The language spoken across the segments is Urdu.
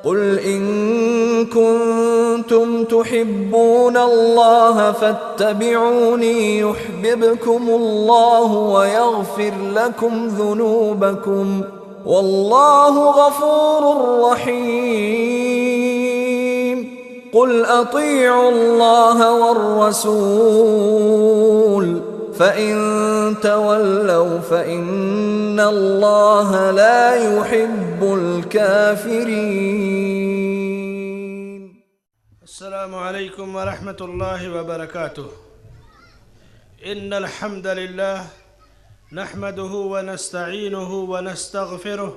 قل إن كنتم تحبون الله فاتبعوني يحببكم الله ويغفر لكم ذنوبكم والله غفور رحيم قل أطيعوا الله والرسول فإن تولوا فإن الله لا يحب الكافرين. السلام عليكم ورحمة الله وبركاته. إن الحمد لله نحمده ونستعينه ونستغفره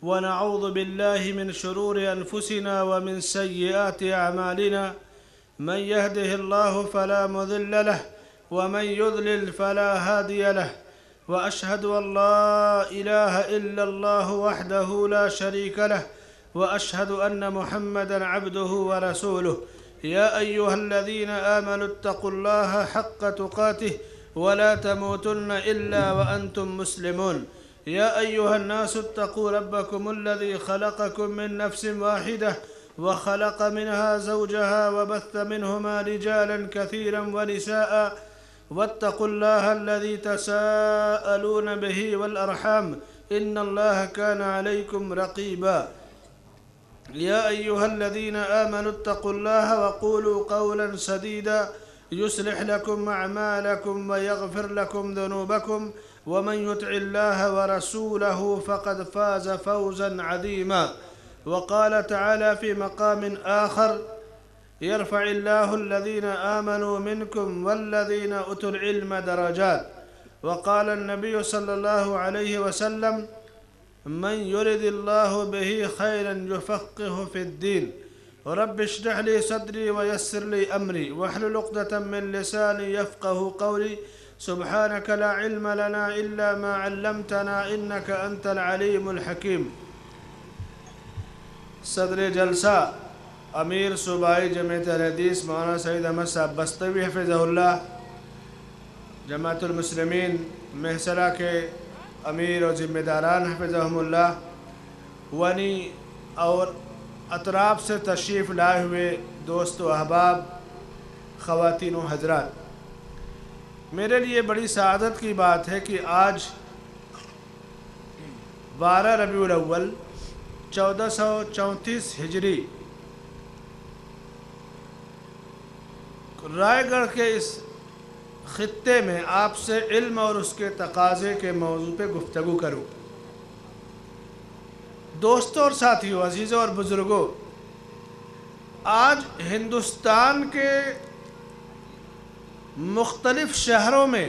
ونعوذ بالله من شرور أنفسنا ومن سيئات أعمالنا، من يهده الله فلا مضل له ومن يضلل فلا هادي له، وأشهد أن لا إله إلا الله وحده لا شريك له، وأشهد أن محمدًا عبده ورسوله. يا أيها الذين آمنوا اتقوا الله حق تقاته ولا تموتن إلا وأنتم مسلمون. يا أيها الناس اتقوا ربكم الذي خلقكم من نفس واحدة وخلق منها زوجها وبث منهما رجالا كثيرا ونساء، واتقوا الله الذي تساءلون به والأرحام إن الله كان عليكم رقيبا. يا أيها الذين آمنوا اتقوا الله وقولوا قولا سديدا يصلح لكم أعمالكم ويغفر لكم ذنوبكم، ومن يطع الله ورسوله فقد فاز فوزا عظيما. وقال تعالى في مقام آخر: يرفع الله الذين آمنوا منكم والذين أوتوا العلم درجات. وقال النبي صلى الله عليه وسلم: من يرد الله به خيرا يفقهه في الدين. رب اشرح لي صدري ويسر لي أمري واحلل عقدة من لساني يفقه قولي. سبحانك لا علم لنا إلا ما علمتنا إنك أنت العليم الحكيم. صدر جلسہ امیر صوبائی جمعیت الحدیث مولانا سعید احمد صاحب بستوی حفظہ اللہ، جماعت المسلمین محصرہ کے امیر و ذمہ داران حفظہم اللہ، ونی اور اطراف سے تشریف لائے ہوئے دوست و احباب، خواتین و حضرات، میرے لیے بڑی سعادت کی بات ہے کہ آج 12 ربیع الاول 1434 ہجری رائے گڑھ کے اس خطے میں آپ سے علم اور اس کے تقاضے کے موضوع پہ گفتگو کروں۔ دوستوں اور ساتھیوں، عزیزوں اور بزرگوں، آج ہندوستان کے مختلف شہروں میں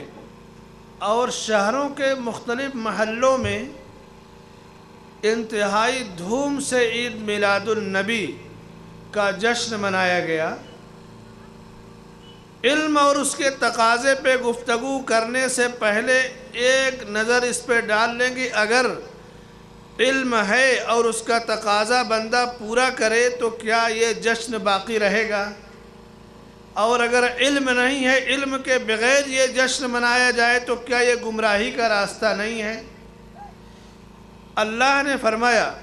اور شہروں کے مختلف محلوں میں انتہائی دھوم سے عید میلاد النبی کا جشن منایا گیا۔ علم اور اس کے تقاضے پہ گفتگو کرنے سے پہلے ایک نظر اس پہ ڈال لیں گے، اگر علم ہے اور اس کا تقاضا بندہ پورا کرے تو کیا یہ جشن باقی رہے گا؟ اور اگر علم نہیں ہے، علم کے بغیر یہ جشن منایا جائے تو کیا یہ گمراہی کا راستہ نہیں ہے؟ اللہ نے فرمایا: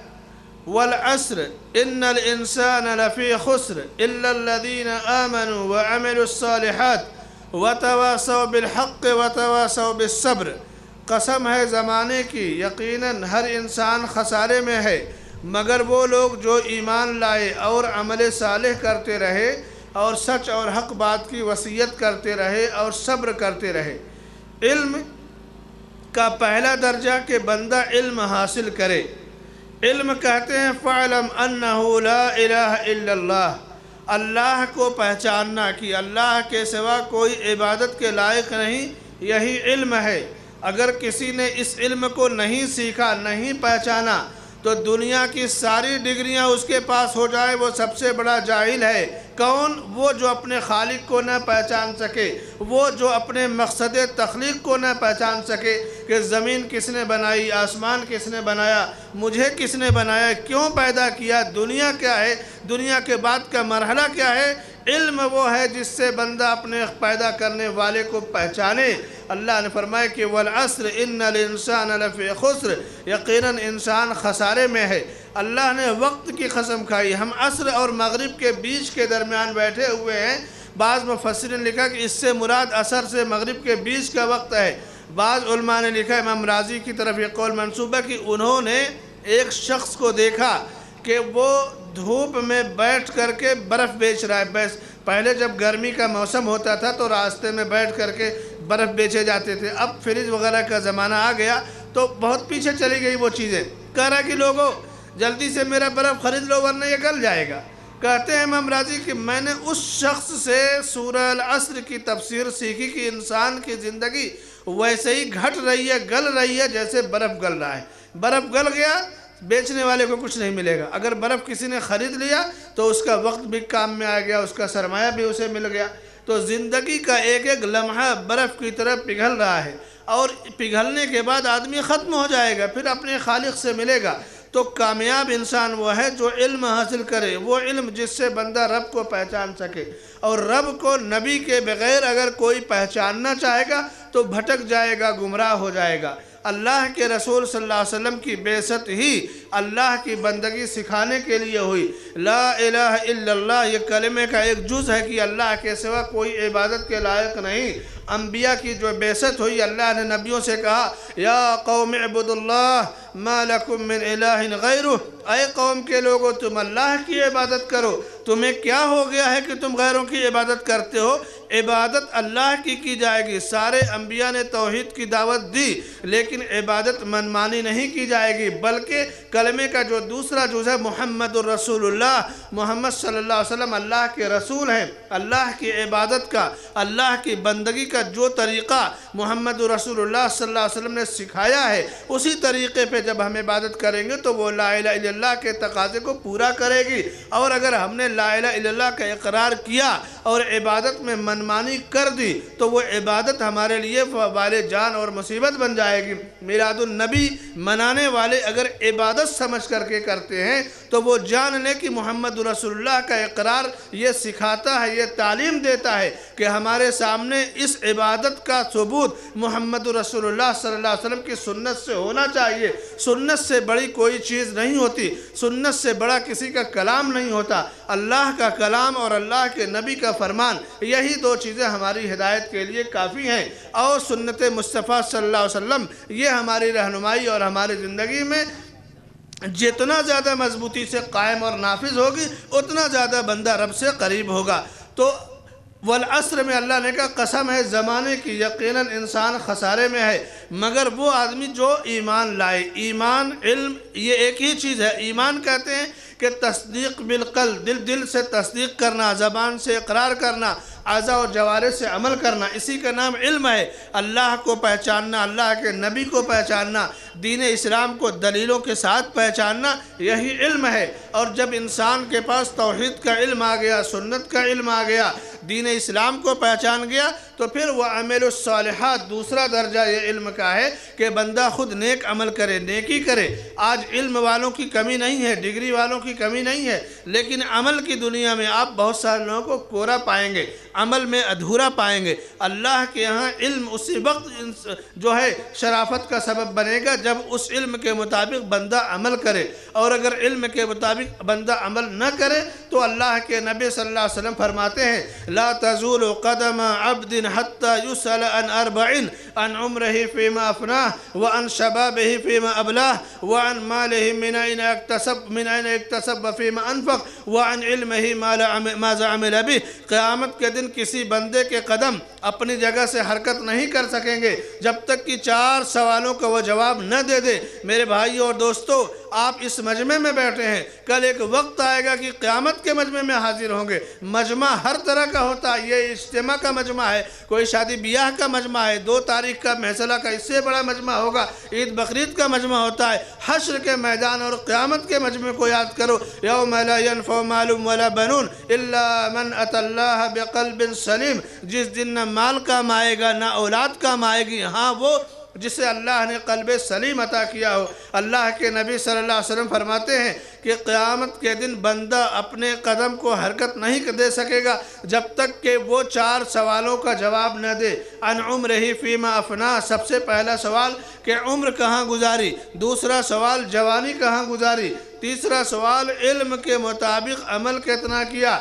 والعصر ان الانسان لفی خسر الا الذین آمنوا وعملوا الصالحات وتواصوا بالحق وتواصوا بالصبر۔ قسم ہے زمانے کی، یقیناً ہر انسان خسارے میں ہے مگر وہ لوگ جو ایمان لائے اور عمل صالح کرتے رہے اور سچ اور حق بات کی وصیت کرتے رہے اور صبر کرتے رہے۔ علم کا پہلا درجہ کہ بندہ علم حاصل کرے۔ علم کہتے ہیں فَعْلَمْ أَنَّهُ لَا إِلَهَ إِلَّا اللَّهِ، اللہ کو پہچاننا کہ اللہ کے سوا کوئی عبادت کے لائق نہیں، یہی علم ہے۔ اگر کسی نے اس علم کو نہیں سیکھا، نہیں پہچانا تو دنیا کی ساری ڈگریاں اس کے پاس ہو جائے، وہ سب سے بڑا جاہل ہے۔ کون؟ وہ جو اپنے خالق کو نہ پہچان سکے، وہ جو اپنے مقصد تخلیق کو نہ پہچان سکے کہ زمین کس نے بنائی، آسمان کس نے بنایا، مجھے کس نے بنایا، کیوں پیدا کیا، دنیا کیا ہے، دنیا کے بعد کا مرحلہ کیا ہے۔ علم وہ ہے جس سے بندہ اپنے پیدا کرنے والے کو پہچانے۔ اللہ نے فرمایا کہ والعصر ان الانسان لفی خسر، یقیناً انسان خسارے میں ہے۔ اللہ نے وقت کی قسم کھائی. ہم عصر اور مغرب کے بیچ کے درمیان بیٹھے ہوئے ہیں. بعض مفسرین نے لکھا کہ اس سے مراد عصر سے مغرب کے بیچ کا وقت ہے. بعض علماء نے لکھا, امام راضی کی طرف یہ قول منسوب ہے کہ انہوں نے ایک شخص کو دیکھا کہ وہ دھوپ میں بیٹھ کر کے برف بیچ رہا ہے. پہلے جب گرمی کا موسم ہوتا تھا تو راستے میں بیٹھ کر کے برف بیچے جاتے تھے. اب فریج وغیرہ کا زمانہ آ گیا تو بہت پیچھے چلی گئی وہ چیزیں. کہہ رہا کہ لوگوں جلدی سے میرا برف خرید لو ورنہ یہ گل جائے گا. کہتے ہیں امام راضی کہ میں نے اس شخص سے سورہ العصر کی تفسیر سیکھی کہ انسان کی زندگی ویسے ہی گھٹ رہی ہے, گل رہی ہے جیسے برف گل رہا ہے. برف گل گیا, بیچنے والے کو کچھ نہیں ملے گا. اگر برف کسی نے خرید لیا تو اس کا وقت بھی کام میں آ گیا, اس کا سرمایہ بھی اسے مل گیا. تو زندگی کا ایک ایک لمحہ برف کی طرح پگھل رہا ہے, اور پگھلنے کے بعد آدمی ختم ہو جائے گا, پھر اپنے خالق سے ملے گا. تو کامیاب انسان وہ ہے جو علم حاصل کرے, وہ علم جس سے بندہ رب کو پہچان سکے. اور رب کو نبی کے بغیر اگر کوئی پہچاننا چاہے گا تو بھٹک جائے گا, گمراہ ہو جائے گا. اللہ کے رسول صلی اللہ علیہ وسلم کی بعثت ہی اللہ کی بندگی سکھانے کے لیے ہوئی. لا الہ الا اللہ یہ کلمے کا ایک جز ہے کہ اللہ کے سوا کوئی عبادت کے لائق نہیں. انبیاء کی جو بعثت ہوئی, اللہ نے نبیوں سے کہا یا قوم اعبدوا اللہ ما لکم من الہ غیرہ, اے قوم کے لوگوں تم اللہ کی عبادت کرو, تمہیں کیا ہو گیا ہے کہ تم غیروں کی عبادت کرتے ہو. عبادت اللہ کی جائے گی. سارے انبیاء نے توحید کی دعوت دی لیکن عبادت منمانی نہیں کی جائے گی, بلکہ کلمے کا جو دوسرا جز ہے محمد الرسول اللہ, محمد صلی اللہ علیہ وسلم اللہ کے رسول ہیں. اللہ کی عبادت کا, اللہ کی بندگی کا جو طریقہ محمد رسول اللہ صلی اللہ علیہ وسلم نے سکھایا ہے, اسی طریقے پہ جب ہم عبادت کریں گے تو وہ لا الہ الا اللہ کے تقاضے کو پورا کرے گی. اور اگر ہم نے لا الہ الا اللہ کا اقرار کیا اور عبادت میں منمانی کر دی تو وہ عبادت ہمارے لیے وبال جان اور مصیبت بن جائے گی. میلاد النبی منانے والے اگر عبادت سمجھ کر کے کرتے ہیں تو وہ جان لیں کہ محمد رسول اللہ کا اقرار یہ سکھاتا ہے, یہ تعلیم دیتا ہے کہ ہمارے سامنے اس عبادت کا ثبوت محمد رسول اللہ صلی اللہ علیہ وسلم کی سنت سے ہونا چاہیے. سنت سے بڑی کوئی چیز نہیں ہوتی, سنت سے بڑا کسی کا کلام نہیں ہوتا. اللہ کا کلام اور اللہ کے نبی کا فرمان, یہی دو چیزیں ہماری ہدایت کے لیے کافی ہیں. اور سنت مصطفیٰ صلی اللہ علیہ وسلم یہ ہماری رہنمائی اور ہماری زندگی میں جتنا زیادہ مضبوطی سے قائم اور نافذ ہوگی اتنا زیادہ بندہ رب سے قریب ہوگا. تو والعصر میں اللہ نے کہا قسم ہے زمانے کی, یقیناً انسان خسارے میں ہے مگر وہ آدمی جو ایمان لائے. ایمان علم یہ ایک ہی چیز ہے. ایمان کہتے ہیں کہ تصدیق بالقلب, دل سے تصدیق کرنا, زبان سے اقرار کرنا, اعضاء اور جوارح سے عمل کرنا, اسی کا نام علم ہے. اللہ کو پہچاننا, اللہ کے نبی کو پہچاننا, دین اسلام کو دلیلوں کے ساتھ پہچاننا, یہی علم ہے. اور جب انسان کے پاس توحید کا علم آ گیا, سنت کا علم آ گیا, دین اسلام کو پہچان گیا تو پھر وہ عمل الصالحات, دوسرا درجہ یہ علم کا ہے کہ بندہ خود نیک عمل کرے, نیکی کرے. آج علم والوں کی کمی نہیں ہے, ڈگری والوں کی کمی نہیں ہے, لیکن عمل کی دنیا میں آپ بہت سارے لوگوں کو کوڑا پائیں گے, عمل میں ادھورا پائیں گے. اللہ کے ہاں علم اسی وقت جو ہے شرافت کا سبب بنے گا جب اس علم کے مطابق بندہ عمل کرے. اور اگر علم کے مطابق بندہ عمل نہ کرے تو اللہ کے نبی صلی اللہ علیہ وسلم فرماتے ہیں لا تزول قدم عبد حتى يسأل عن 40 عن عمره فيما أفناه وعن شبابه فيما أبلاه وعن ماله من أين اكتسب فيما أنفق وعن علمه ماذا عمل به. قیامت کے دن کسی بندے کے قدم اپنی جگہ سے حرکت نہیں کر سکیں گے جب تک کہ 4 سوالوں کا وہ جواب نہ دے دے. میرے بھائیو اور دوستو, آپ اس مجمع میں بیٹھے ہیں, کل ایک وقت آئے گا کہ قیامت کے مجمع میں حاضر ہوں گے. مجمع ہر طرح کا ہوتا ہے, یہ اجتماع کا مجمع ہے, کوئی شادی بیاہ کا مجمع ہے, 2 تاریخ کا محصلہ کا اس سے بڑا مجمع ہوگا, عید بقرعید کا مجمع ہوتا ہے. حشر کے میدان اور قیامت کے مجمع کو یاد کرو. یوم لا ينفع مال ولا بنون الا من اتى الله بقلب سلیم. جس دن نہ مال کام آئے گا نہ اولاد کام آئے گی, ہاں وہ جسے اللہ نے قلب سلیم عطا کیا ہو۔ اللہ کے نبی صلی اللہ علیہ وسلم فرماتے ہیں کہ قیامت کے دن بندہ اپنے قدم کو حرکت نہیں دے سکے گا جب تک کہ وہ 4 سوالوں کا جواب نہ دے۔ عن عمرہ فیما افنا، سب سے پہلا سوال کہ عمر کہاں گزاری، دوسرا سوال جوانی کہاں گزاری، تیسرا سوال علم کے مطابق عمل کتنا کیا،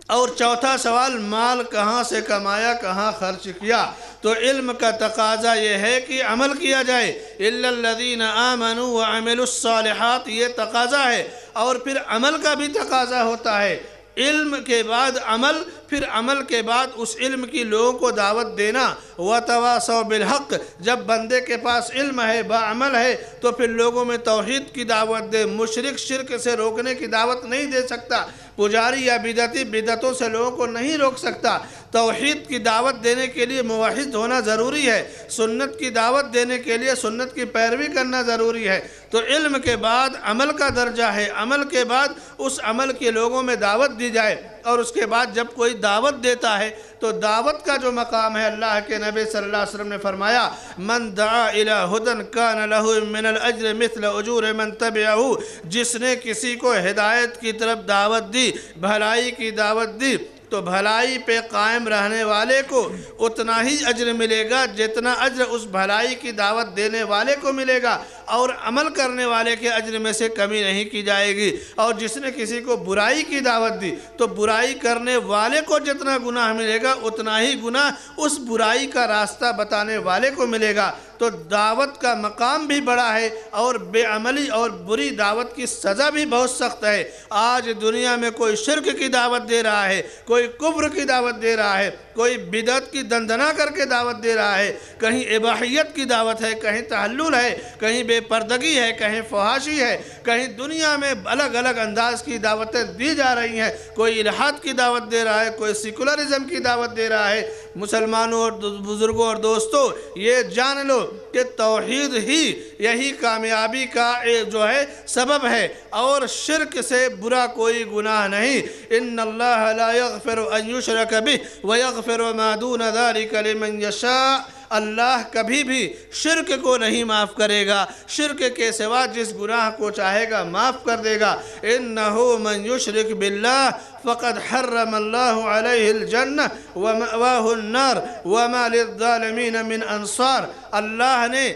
اور چوتھا سوال مال کہاں سے کمایا، کہاں خرچ کیا۔ تو علم کا تقاضا یہ ہے کہ عمل کیا جائے، الا الذین آمنوا وعملوا الصالحات، یہ تقاضا ہے۔ اور پھر عمل کا بھی تقاضا ہوتا ہے، علم کے بعد عمل، پھر عمل کے بعد اس علم کی لوگوں کو دعوت دینا۔ وَتَوَاصَوْا بِالْحَقِّ، جب بندے کے پاس علم ہے، بعمل ہے، تو پھر لوگوں میں توحید کی دعوت دے۔ مشرک شرک سے روکنے کی دعوت نہیں دے سکتا، پجاری یا بدعتی بدعتوں سے لوگوں کو نہیں روک سکتا۔ توحید کی دعوت دینے کے لیے موحد ہونا ضروری ہے، سنت کی دعوت دینے کے لیے سنت کی پیروی کرنا ضروری ہے۔ تو علم کے بعد عمل کا درجہ ہے، عمل کے بعد اس عمل کے لوگوں میں دعوت دی جائے، اور اس کے بعد جب کوئی دعوت دیتا ہے تو دعوت کا جو مقام ہے، اللہ کے نبی صلی اللہ علیہ وسلم نے فرمایا من دعا الی ھدی کان لہ من الاجر مثل اجور من تبعہ، جس نے کسی کو ہدایت کی طرف دعوت دی، بھلائی کی دعوت دی، تو بھلائی پہ قائم رہنے والے کو اتنا ہی اجر ملے گا جتنا اجر اس بھلائی کی دعوت دینے والے کو ملے گا، اور عمل کرنے والے کے اجر میں سے کمی نہیں کی جائے گی۔ اور جس نے کسی کو برائی کی دعوت دی تو برائی کرنے والے کو جتنا گناہ ملے گا اتنا ہی گناہ اس برائی کا راستہ بتانے والے کو ملے گا۔ تو دعوت کا مقام بھی بڑا ہے، اور بے عملی اور بری دعوت کی سزا بھی بہت سخت ہے۔ آج دنیا میں کوئی شرک کی دعوت دے رہا ہے، کوئی کفر کی دعوت دے رہا ہے، کوئی بدعت کی دندنا کر کے دعوت دے رہا ہے، کہیں اباحیت کی دعوت ہے، کہیں تحلل ہے، کہیں بے پردگی ہے، کہیں فحاشی ہے، کہیں دنیا میں الگ الگ انداز کی دعوتیں دی جا رہی ہیں، کوئی الحاد کی دعوت دے رہا ہے، کوئی سیکولرزم کی دعوت دے رہا ہے۔ مسلمانوں اور بزرگوں اور دوستوں، یہ جان لو کہ توحید ہی یہی کامیابی کا جو ہے سبب ہے، اور شرک سے برا کوئی گناہ نہیں۔ ان اللہ لا یغفر ان یشرک بہ ویغفر ما دون ذلک لمن یشاء، اللہ کبھی بھی شرک کو نہیں معاف کرے گا، شرک کے سوا جس گناہ کو چاہے گا معاف کر دے گا۔ انہ من یشرک باللہ فقد حرم اللہ علیہ الجنہ ومأواہ النار وما للظالمین من انصار، اللہ نے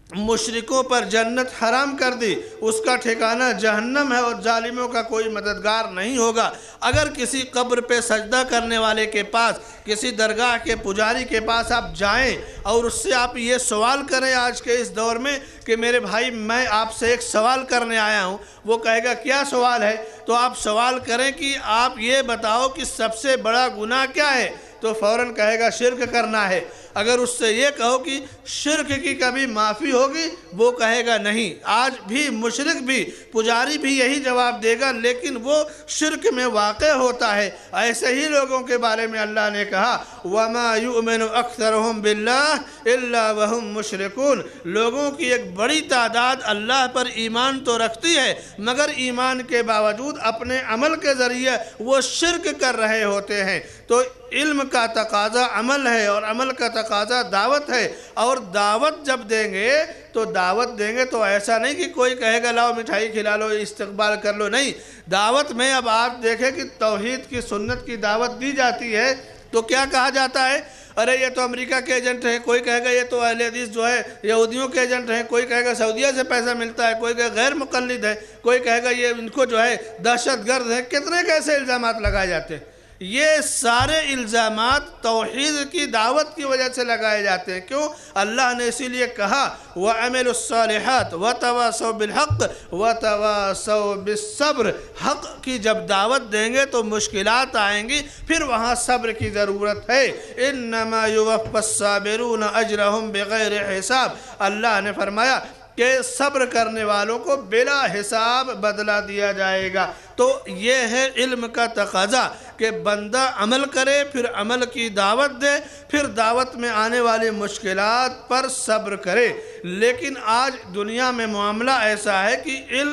مشرکوں پر جنت حرام کر دی، اس کا ٹھکانہ جہنم ہے، اور ظالموں کا کوئی مددگار نہیں ہوگا۔ اگر کسی قبر پہ سجدہ کرنے والے کے پاس، کسی درگاہ کے پجاری کے پاس آپ جائیں اور اس سے آپ یہ سوال کریں آج کے اس دور میں کہ میرے بھائی میں آپ سے ایک سوال کرنے آیا ہوں، وہ کہے گا کیا سوال ہے؟ تو آپ سوال کریں کہ آپ یہ بتاؤ کہ سب سے بڑا گناہ کیا ہے؟ تو فوراً کہے گا شرک کرنا ہے۔ اگر اس سے یہ کہو کہ شرک کی کبھی معافی ہوگی، وہ کہے گا نہیں۔ آج بھی مشرک بھی، پجاری بھی یہی جواب دے گا، لیکن وہ شرک میں واقع ہوتا ہے۔ ایسے ہی لوگوں کے بارے میں اللہ نے کہا وَمَا يُؤْمِنُ أَكْثَرُهُمْ بِاللَّهِ إِلَّا وَهُمْ مُشْرِكُونَ، لوگوں کی ایک بڑی تعداد اللہ پر ایمان تو رکھتی ہے، مگر ایمان کے باوجود اپنے عمل کے ذریعے وہ شرک کر رہے ہوتے ہیں۔ تو علم کا تقاضا عمل ہے، اور عمل کا تقاضا دعوت ہے، اور دعوت جب دیں گے تو ایسا نہیں کہ کوئی کہے گا لاؤ مٹھائی کھلا لو، استقبال کر لو، نہیں۔ دعوت میں اب آپ دیکھیں کہ توحید کی سنت کی دعوت دی جاتی ہے تو کیا کہا جاتا ہے؟ ارے یہ تو امریکہ کے ایجنٹ ہیں، کوئی کہے گا یہ تو اہل حدیث جو ہے یہودیوں کے ایجنٹ ہیں، کوئی کہے گا سعودیہ سے پیسہ ملتا ہے، کوئی کہے گا غیر مقلد ہے، کوئی کہے گا یہ ان کو جو ہے دہشت گرد ہے۔ کتنے کیسے الزامات لگائے جاتے ہیں؟ یہ سارے الزامات توحید کی دعوت کی وجہ سے لگائے جاتے ہیں۔ کیوں؟ اللہ نے اسی لیے کہا وَعَمِلُوا الصَّالِحَاتِ وَتَوَاصَوْا بِالْحَقِّ وَتَوَاصَوْا بِالصَّبْرِ، حق کی جب دعوت دیں گے تو مشکلات آئیں گی، پھر وہاں صبر کی ضرورت ہے۔ إِنَّمَا يُوَفَّى الصَّابِرُونَ أَجْرَهُمْ بِغَيْرِ حِسَاب، اللہ نے فرمایا کہ صبر کرنے والوں کو بلا حساب بدلہ دیا جائے گا۔ تو یہ ہے علم کا تقاضا کہ بندہ عمل کرے، پھر عمل کی دعوت دے، پھر دعوت میں آنے والی مشکلات پر صبر کرے۔ لیکن آج دنیا میں معاملہ ایسا ہے کہ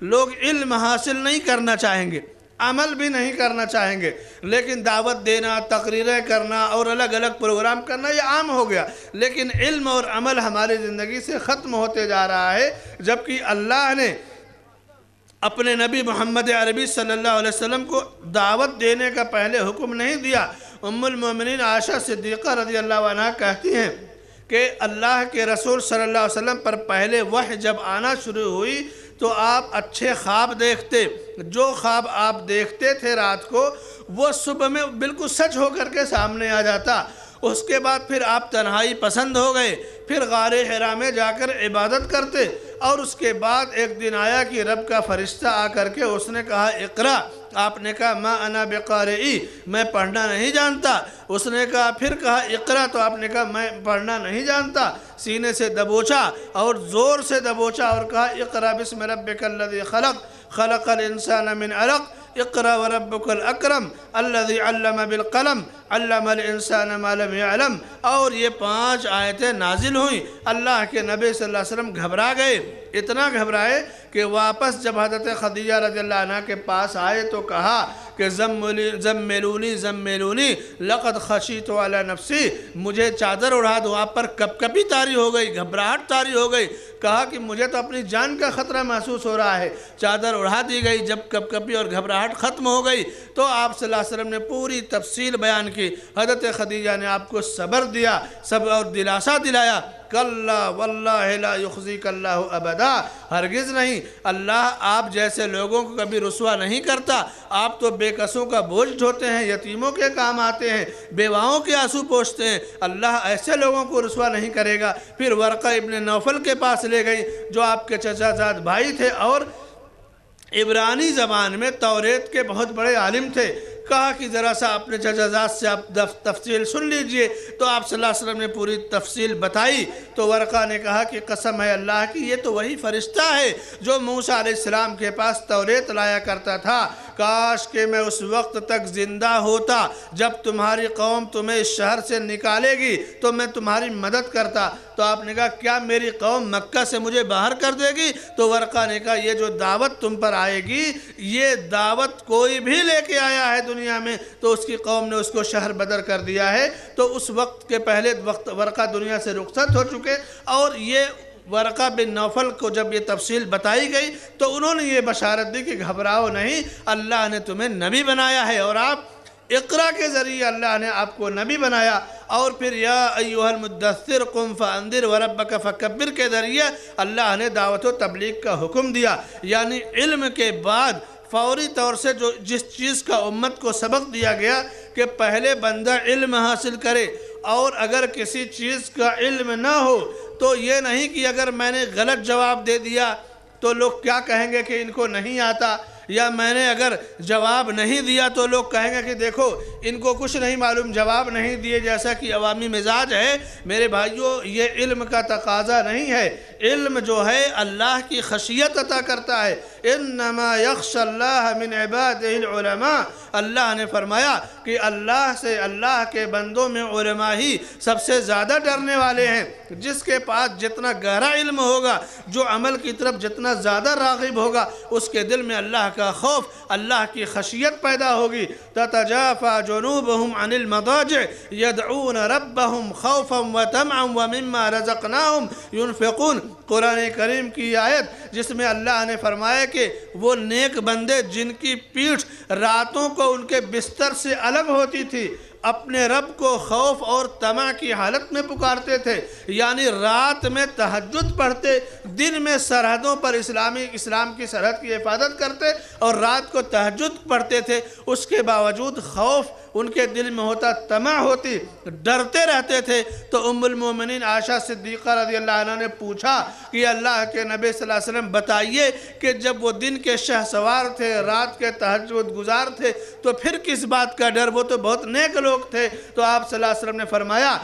لوگ علم حاصل نہیں کرنا چاہیں گے، عمل بھی نہیں کرنا چاہیں گے، لیکن دعوت دینا، تقریریں کرنا اور الگ الگ پروگرام کرنا یہ عام ہو گیا، لیکن علم اور عمل ہماری زندگی سے ختم ہوتے جا رہا ہے، جبکہ اللہ نے اپنے نبی محمد عربی صلی اللہ علیہ وسلم کو دعوت دینے کا پہلے حکم نہیں دیا۔ ام المومنین عائشہ صدیقہ رضی اللہ عنہ کہتی ہیں کہ اللہ کے رسول صلی اللہ علیہ وسلم پر پہلے وحی جب آنا شروع ہوئی تو آپ اچھے خواب دیکھتے، جو خواب آپ دیکھتے تھے رات کو وہ صبح میں بالکل سچ ہو کر کے سامنے آ جاتا۔ اس کے بعد پھر آپ تنہائی پسند ہو گئے، پھر غار حرا میں جا کر عبادت کرتے، اور اس کے بعد ایک دن آیا کہ رب کا فرشتہ آ کر کے اس نے کہا اقرا، آپ نے کہا ما انا بقارئی، میں پڑھنا نہیں جانتا۔ اس نے کہا پھر کہا اقرا، تو آپ نے کہا میں پڑھنا نہیں جانتا۔ سینے سے دبوچا اور زور سے دبوچا اور کہا اقرا بسم ربک الذی خلق، خلق الانسان من علق، اقرا وربک الاکرم الذی علم بالقلم، علم الانسان ما لم يعلم۔ اور یہ 5 آیتیں نازل ہوئیں۔ اللہ کے نبی صلی اللہ علیہ وسلم گھبرا گئے، اتنا گھبرائے کہ واپس جب حضرت خدیجہ رضی اللہ عنہ کے پاس آئے تو کہا کہ زملونی زملونی لقد خشیت علی نفسی، مجھے چادر اڑا دو۔ آپ پر کپکپی طاری ہو گئی، گھبراہٹ طاری ہو گئی، کہا کہ مجھے تو اپنی جان کا خطرہ محسوس ہو رہا ہے۔ چادر اڑا دی گئی۔ جب کپکپی اور گھبراہٹ ختم ہو گئی تو آپ صلی اللہ علیہ وسلم نے پوری تفصیل بیان کی۔ حضرت خدیجہ نے آپ کو صبر دیا، صبر اور دلاسا دلایا، کلا واللہ لا یخزیک اللہ ابدا، ہرگز نہیں، اللہ آپ جیسے لوگوں کو کبھی رسوا نہیں کرتا۔ آپ تو بے کسوں کا بوجھ ڈھوتے ہیں، یتیموں کے کام آتے ہیں، بیواؤں کے آنسو پوچھتے ہیں، اللہ ایسے لوگوں کو رسوا نہیں کرے گا۔ پھر ورقہ ابن نوفل کے پاس لے گئی جو آپ کے چچا زاد بھائی تھے اور عبرانی زبان میں توریت کے بہت بڑے عالم تھے۔ کہا کہ ذرا سا اپنے چچا زاد سے آپ تفصیل سن لیجئے۔ تو آپ صلی اللہ علیہ وسلم نے پوری تفصیل بتائی تو ورقہ نے کہا کہ قسم ہے اللہ کی، یہ تو وہی فرشتہ ہے جو موسیٰ علیہ السلام کے پاس توریت لایا کرتا تھا۔ کاش کہ میں اس وقت تک زندہ ہوتا جب تمہاری قوم تمہیں اس شہر سے نکالے گی تو میں تمہاری مدد کرتا۔ تو آپ نے کہا کیا میری قوم مکہ سے مجھے باہر کر دے گی؟ تو ورقہ نے کہا یہ جو دعوت تم پر آئے گی، یہ دعوت کوئی بھی لے کے آیا ہے دنیا میں تو اس کی قوم نے اس کو شہر بدر کر دیا ہے۔ تو اس وقت کے پہلے وقت ورقہ دنیا سے رخصت ہو چکے، اور یہ ورقہ بن نوفل کو جب یہ تفصیل بتائی گئی تو انہوں نے یہ بشارت دی کہ گھبراؤ نہیں، اللہ نے تمہیں نبی بنایا ہے، اور آپ اقرا کے ذریعے اللہ نے آپ کو نبی بنایا۔ اور پھر یا ایھا المدثر قم فانذر وربک فکبر کے ذریعے اللہ نے دعوت و تبلیغ کا حکم دیا۔ یعنی علم کے بعد فوری طور سے جس چیز کا امت کو سبق دیا گیا کہ پہلے بندہ علم حاصل کرے، اور اگر کسی چیز کا علم نہ ہو تو یہ نہیں کہ اگر میں نے غلط جواب دے دیا تو لوگ کیا کہیں گے کہ ان کو نہیں آتا، یا میں نے اگر جواب نہیں دیا تو لوگ کہیں گے کہ دیکھو ان کو کچھ نہیں معلوم، جواب نہیں دیے، جیسا کہ عوامی مزاج ہے۔ میرے بھائیوں، یہ علم کا تقاضا نہیں ہے۔ علم جو ہے اللہ کی خشیت عطا کرتا ہے۔ انما یخشی اللہ من عبادہ العلماء، اللہ نے فرمایا کہ اللہ سے، اللہ کے بندوں میں علماء ہی سب سے زیادہ ڈرنے والے ہیں۔ جس کے پاس جتنا گہرا علم ہوگا، جو عمل کی طرف جتنا زیادہ راغب ہوگا، اس کے دل میں اللہ کا خوف، اللہ کی خشیت پیدا ہوگی۔ تتجافى جنوبهم عن المضاجع يدعون ربهم خوفا وطمعا ومما رزقناهم ينفقون۔ قرآن کریم کی آیت جس میں اللہ نے فرمایا کہ وہ نیک بندے جن کی پیٹھ راتوں کو ان کے بستر سے الگ ہوتی تھی، اپنے رب کو خوف اور طمع کی حالت میں پکارتے تھے، یعنی رات میں تہجد پڑھتے، دن میں سرحدوں پر اسلام کی سرحد کی حفاظت کرتے اور رات کو تہجد پڑھتے تھے۔ اس کے باوجود خوف ان کے دل میں ہوتا، طمع ہوتی، ڈرتے رہتے تھے۔ تو ام المومنین عائشہ صدیقہ رضی اللہ عنہ نے پوچھا کہ اللہ کے نبی صلی اللہ علیہ وسلم بتائیے کہ جب وہ دن کے شہسوار تھے، رات کے تہجد گزار تھے، تو پھر کس بات کا ڈر؟ وہ تو بہت نیک لوگ تھے۔ تو آپ صلی اللہ علیہ وسلم نے فرمایا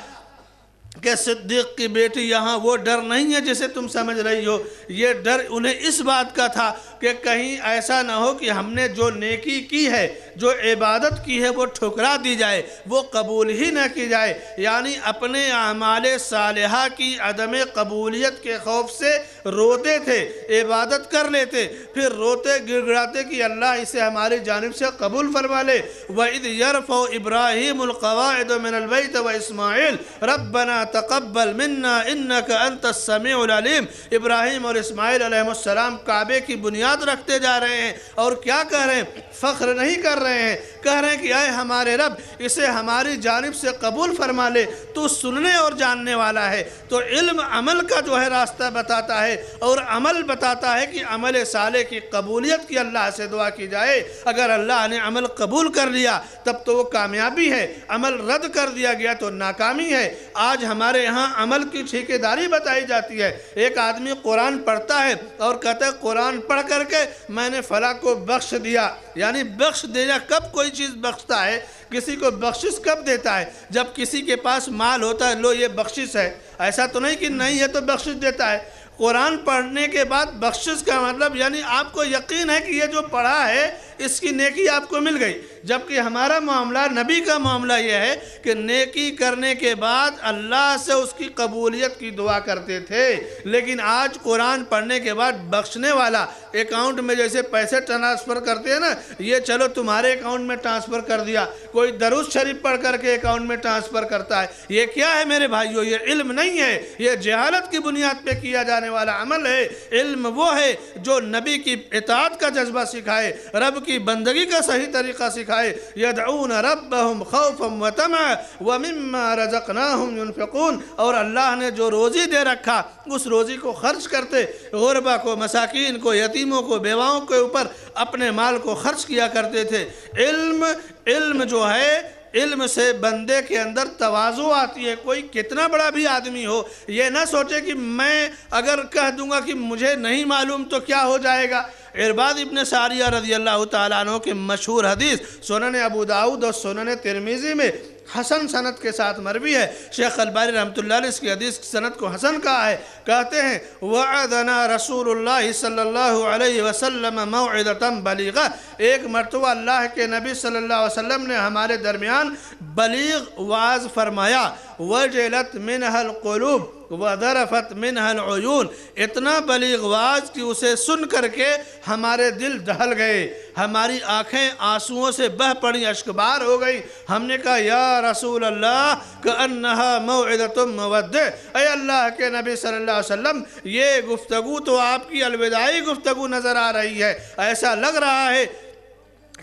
کہ صدیق کی بیٹی یہاں وہ ڈر نہیں ہے جسے تم سمجھ رہی ہو، یہ ڈر انہیں اس بات کا تھا کہ کہیں ایسا نہ ہو کہ ہم نے جو نیکی کی ہے، جو عبادت کی ہے، وہ ٹھکرا دی جائے، وہ قبول ہی نہ کی جائے۔ یعنی اپنے اعمال صالحہ کی عدم قبولیت کے خوف سے روتے تھے، عبادت کر لیتے، پھر روتے گڑ گڑاتے کہ اللہ اسے ہماری جانب سے قبول فرما لے۔ وَإِذْ يَرْفَعُ إِبْرَاهِيمُ الْقَوَاعِدَ مِنَ الْبَيْتِ وَإِسْمَاعِيلُ رَبَّنَا تَقَبَّلْ مِنَّا إِنَّكَ أَنْتَ السَّمِيعُ الْعَلِيمُ۔ ابراہیم اور اسماعیل علیہ السلام کعبے کی بنیاد رکھتے جا رہے ہیں، اور کیا کہہ رہے ہیں؟ فخر نہیں کر رہے ہیں، کہہ رہے ہیں کہ اے ہمارے رب، اسے ہماری جانب سے قبول فرما لے، تو سننے اور جاننے والا ہے۔ تو علم عمل کا جو ہے راستہ بتاتا ہے، اور عمل بتاتا ہے کہ عمل صالح کی قبولیت کی اللہ سے دعا کی جائے۔ اگر اللہ نے عمل قبول کر لیا تب تو وہ کامیابی ہے، عمل رد کر دیا گیا تو ناکامی ہے۔ آج ہمارے ہاں عمل کی ٹھیکیداری بتائی جاتی ہے۔ ایک آدمی قرآن پڑھتا ہے اور کہتا ہے قرآن پڑھ کر کے میں نے فلاں کو بخش دیا، یعنی بخش دینا، کب کوئی چیز بخشتا ہے؟ کسی کو بخشش کب دیتا ہے؟ جب کسی کے پاس مال ہوتا ہے، لو یہ بخشش ہے، ایسا تو نہیں کہ نہیں ہے تو بخشش دیتا ہے۔ قرآن پڑھنے کے بعد بخشش کا مطلب یعنی آپ کو یقین ہے کہ یہ جو پڑھا ہے اس کی نیکی آپ کو مل گئی، جبکہ ہمارا معاملہ، نبی کا معاملہ یہ ہے کہ نیکی کرنے کے بعد اللہ سے اس کی قبولیت کی دعا کرتے تھے۔ لیکن آج قرآن پڑھنے کے بعد بخشنے والا اکاؤنٹ میں جیسے پیسے ٹرانسفر کرتے ہیں نا، یہ چلو تمہارے اکاؤنٹ میں ٹرانسفر کر دیا، کوئی درود شریف پڑھ کر کے اکاؤنٹ میں ٹرانسفر کرتا ہے۔ یہ کیا ہے میرے بھائیو؟ یہ علم نہیں ہے، یہ جہالت کی بنیاد پہ کیا جانے والا عمل ہے۔ علم وہ ہے جو نبی کی اطاعت کا جذبہ سکھائے، رب کی بندگی کا صحیح طریقہ سکھائے۔ یدعون ربهم خوفا وطمعا ومما رزقناهم ينفقون، اور اللہ نے جو روزی دے رکھا اس روزی کو خرچ کرتے، غربا کو، مساکین کو، یتیموں کو، بیواؤں کے اوپر اپنے مال کو خرچ کیا کرتے تھے۔ علم جو ہے، علم سے بندے کے اندر تواضع آتی ہے۔ کوئی کتنا بڑا بھی آدمی ہو، یہ نہ سوچے کہ میں اگر کہہ دوں گا کہ مجھے نہیں معلوم تو کیا ہو جائے گا۔ ارباد ابن ساریہ رضی اللہ تعالیٰ عنہ کے مشہور حدیث سنن ابو داؤد اور سنن ترمذی میں حسن سند کے ساتھ مروی ہے۔ شیخ البانی رحمۃ اللہ علیہ اس کی حدیث سند کو حسن کہا ہے، کہتے ہیں وعدنا رسول اللہ صلی اللہ علیہ وسلم موعظۃ بلیغہ، ایک مرتبہ اللہ کے نبی صلی اللہ علیہ وسلم نے ہمارے درمیان بلیغ وعظ فرمایا، وجلت منها القلوب وذرفت منها العیون، اتنا بلیغ وعظ کہ اسے سن کر کے ہمارے دل دہل گئے، ہماری آنکھیں آنسوؤں سے بہہ پڑیں، اشکبار ہو گئی۔ ہم نے کہا یا رسول اللہ کأنها موعظۃ مودع، اے اللہ کے نبی صلی اللہ علیہ وسلم یہ گفتگو تو آپ کی الوداعی گفتگو نظر آ رہی ہے، ایسا لگ رہا ہے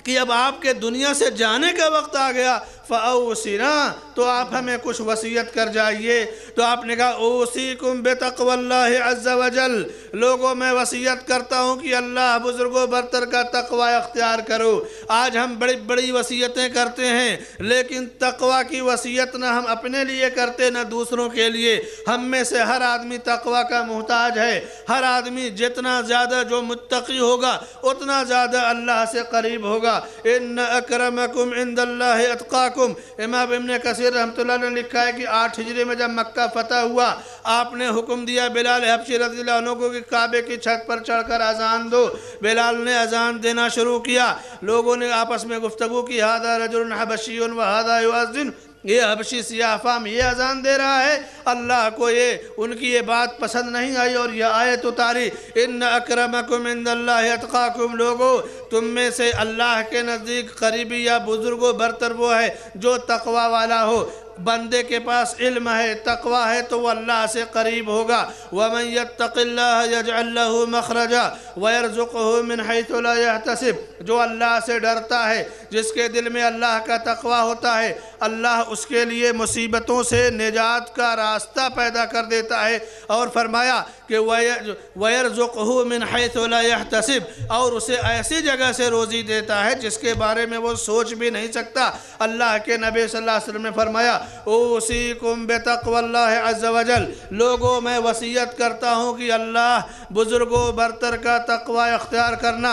کہ اب آپ کے دنیا سے جانے کا وقت آ گیا۔ فَأَوْصِنَا، تو آپ ہمیں کچھ وصیت کر جائیے۔ تو آپ نے کہا اوصیکم بتقوی اللہ عز وجل، لوگوں میں وصیت کرتا ہوں کہ اللہ بزرگوں برتر کا تقوی اختیار کرو۔ آج ہم بڑی بڑی وصیتیں کرتے ہیں، لیکن تقوی کی وصیت نہ ہم اپنے لیے کرتے نہ دوسروں کے لیے۔ ہم میں سے ہر آدمی تقوی کا محتاج ہے، ہر آدمی جتنا زیادہ جو متقی ہوگا اتنا زیادہ اللہ سے قریب ہوگا۔ ان اکرمکم عند اللہ اتقاکم، امام ابن کثیر رحمۃ اللہ نے لکھا ہے کہ 8 ہجری میں جب مکہ فتح ہوا، آپ نے حکم دیا بلال حبشی رضی اللہ عنہ کو کہ کعبے کی چھت پر چڑھ کر اذان دو۔ بلال نے اذان دینا شروع کیا، لوگوں نے آپس میں گفتگو کی، ھذا رجل حبشی وھذا یؤذن، یہ حبشی سیاہ فام یہ اذان دے رہا ہے۔ اللہ کو ان کی یہ بات پسند نہیں آئی اور یہ آیت اتاری، ان اکرمکم عند اللہ اتقاکم، لوگو تم میں سے اللہ کے نزدیک قریبی یا بزرگوں برتر وہ ہے جو تقوی والا ہو۔ بندے کے پاس علم ہے، تقوی ہے، تو وہ اللہ سے قریب ہوگا۔ وَمَن يَتَّقِ اللَّهَ يَجْعَلْ لَهُ مَخْرَجًا وَيَرْزُقْهُ مِنْ حَيْثُ لَا يَحْتَسِبُ، جو اللہ سے ڈرتا ہے، جس کے دل میں اللہ کا تقوی ہوتا ہے، اللہ اس کے لیے مصیبتوں سے نجات کا راستہ پیدا کر دیتا ہے۔ اور فرمایا کہ وَيَرْزُقْهُ مِنْ حَيْثُ لَا يَحْتَسِبُ، اور اسے ایسی جگہ سے روزی دیتا ہے جس کے بارے میں وہ سوچ بھی نہیں سکتا۔ اللہ کے نبی صلی اللہ علیہ وسلم نے فرمایا اوصیکم بتقوی اللہ عز وجل، لوگوں میں وصیت کرتا ہوں کہ اللہ بزرگوں برتر کا تقوی اختیار کرنا۔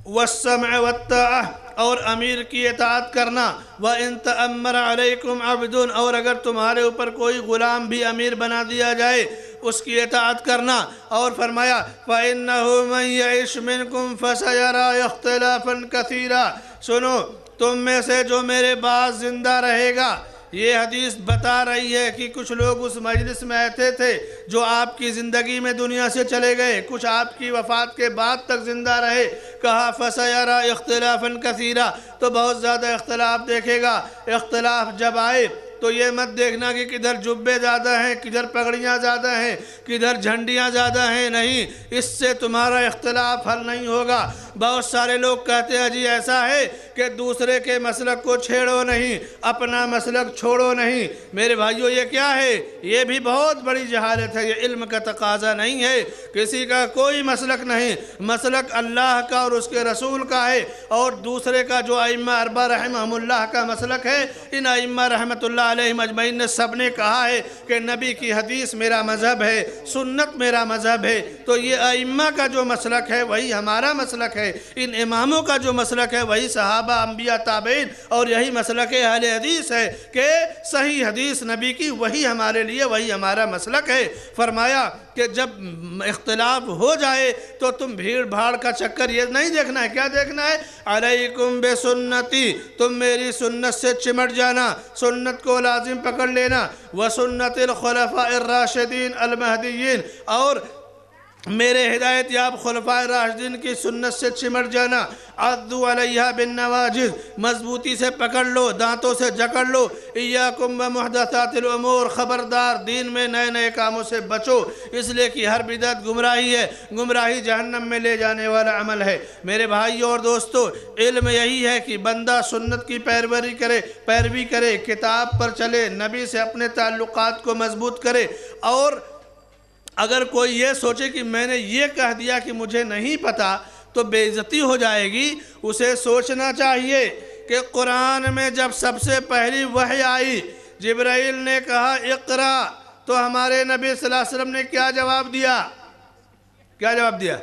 والسمع والطاعہ، اور امیر کی اطاعت کرنا، وَإِن تَأَمَّرَ عَلَيْكُمْ عَبْدٌ، اور اگر تمہارے اوپر کوئی غلام بھی امیر بنا دیا جائے اس کی اطاعت کرنا، اور فرمایا فَإِنَّهُ مَن يَعِشْ مِنْكُمْ فَسَيَرَى اخْتِلَافًا كَثِيرًا، سنو تم میں سے جو میرے بعد زندہ رہے گا. یہ حدیث بتا رہی ہے کہ کچھ لوگ اس مجلس میں ایسے تھے جو آپ کی زندگی میں دنیا سے چلے گئے، کچھ آپ کی وفات کے بعد تک زندہ رہے. کہا فَسَيَرَى اخْتِلَافًا كَثِيرًا، تو بہت زیادہ اختلاف دیکھے گا. اختلاف جب آئے تو یہ مت دیکھنا کہ کدھر جبے زیادہ ہیں، کدھر پگڑیاں زیادہ ہیں، کدھر جھنڈیاں زیادہ ہیں. نہیں، اس سے تمہارا اختلاف حل نہیں ہوگا. بہت سارے لوگ کہتے ہیں جی ایسا ہے کہ دوسرے کے مسلک کو چھیڑو نہیں، اپنا مسلک چھوڑو نہیں. میرے بھائیو یہ کیا ہے؟ یہ بھی بہت بڑی جہالت ہے. یہ علم کا تقاضا نہیں ہے. کسی کا کوئی مسلک نہیں، مسلک اللہ کا اور اس کے رسول کا ہے. اور دوسرے کا جو ائمہ اربعہ رحمہم اللہ کا مسلک ہے، ان ائمہ رحمت اللہ علیہ مجمعین نے سب نے کہا ہے کہ نبی کی حدیث میرا مذہب ہے، سنت میرا مذہب ہے. تو یہ ائمہ کا جو مسلک ہے وہی ہمارا مسلک ہے. ان اماموں کا جو مسلک ہے وہی صحابہ، انبیاء، تابعین، اور یہی مسلک اہل حدیث ہے کہ صحیح حدیث نبی کی وہی ہمارے لیے، وہی ہمارا مسلک ہے. فرمایا کہ جب اختلاف ہو جائے تو تم بھیڑ بھاڑ کا چکر یہ نہیں دیکھنا ہے. کیا دیکھنا ہے؟ علیکم بسنتی، تم میری سنت سے چمٹ جانا، سنت کو لازم پکڑ لینا. وسنت الخلفاء الراشدین المہدیین، اور میرے ہدایت یاب خلفاء راشدین کی سنت سے چمٹ جانا. عضوا علیہا بالنواجذ، مضبوطی سے پکڑ لو، دانتوں سے جکڑ لو. ایاکم بمحدثات الامور، خبردار دین میں نئے نئے کاموں سے بچو، اس لیے کہ ہر بدعت گمراہی ہے، گمراہی جہنم میں لے جانے والا عمل ہے. میرے بھائیوں اور دوستو، علم یہی ہے کہ بندہ سنت کی پیروی کرے، کتاب پر چلے، نبی سے اپنے تعلقات کو مضبوط کرے. اور اگر کوئی یہ سوچے کہ میں نے یہ کہہ دیا کہ مجھے نہیں پتا تو بے عزتی ہو جائے گی، اسے سوچنا چاہیے کہ قرآن میں جب سب سے پہلی وحی آئی، جبرائیل نے کہا اقرا، تو ہمارے نبی صلی اللہ علیہ وسلم نے کیا جواب دیا؟ کیا جواب دیا؟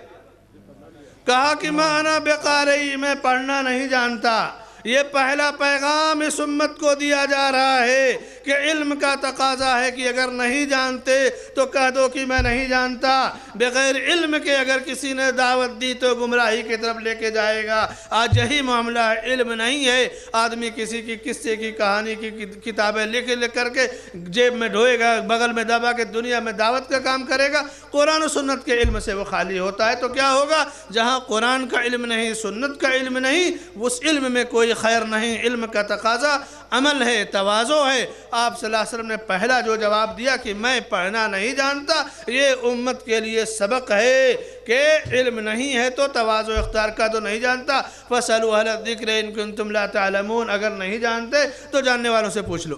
کہا کہ ما انا بقاری، میں پڑھنا نہیں جانتا. یہ پہلا پیغام اس امت کو دیا جا رہا ہے کہ علم کا تقاضا ہے کہ اگر نہیں جانتے تو کہہ دو کہ میں نہیں جانتا. بغیر علم کے اگر کسی نے دعوت دی تو گمراہی کی طرف لے کے جائے گا. آج یہی معاملہ ہے، علم نہیں ہے. آدمی کسی کی قصے کی، کہانی کی کتابیں لکھ کر کے جیب میں ڈھوئے گا، بغل میں دبا کے دنیا میں دعوت کا کام کرے گا. قرآن و سنت کے علم سے وہ خالی ہوتا ہے. تو کیا ہوگا؟ جہاں قرآن کا علم نہیں، سنت کا علم نہیں، اس علم میں کوئی خیر نہیں. علم کا تقاضا عمل ہے، تواضع ہے. آپ صلی اللہ علیہ وسلم نے پہلا جو جواب دیا کہ میں پڑھنا نہیں جانتا، یہ امت کے لیے سبق ہے کہ علم نہیں ہے تو تواضع اختیار کا تو نہیں جانتا. فَاسْأَلُوا أَهْلَ الذِّكْرِ إِن كُنتُمْ لَا تَعْلَمُونَ، اگر نہیں جانتے تو جاننے والوں سے پوچھ لو.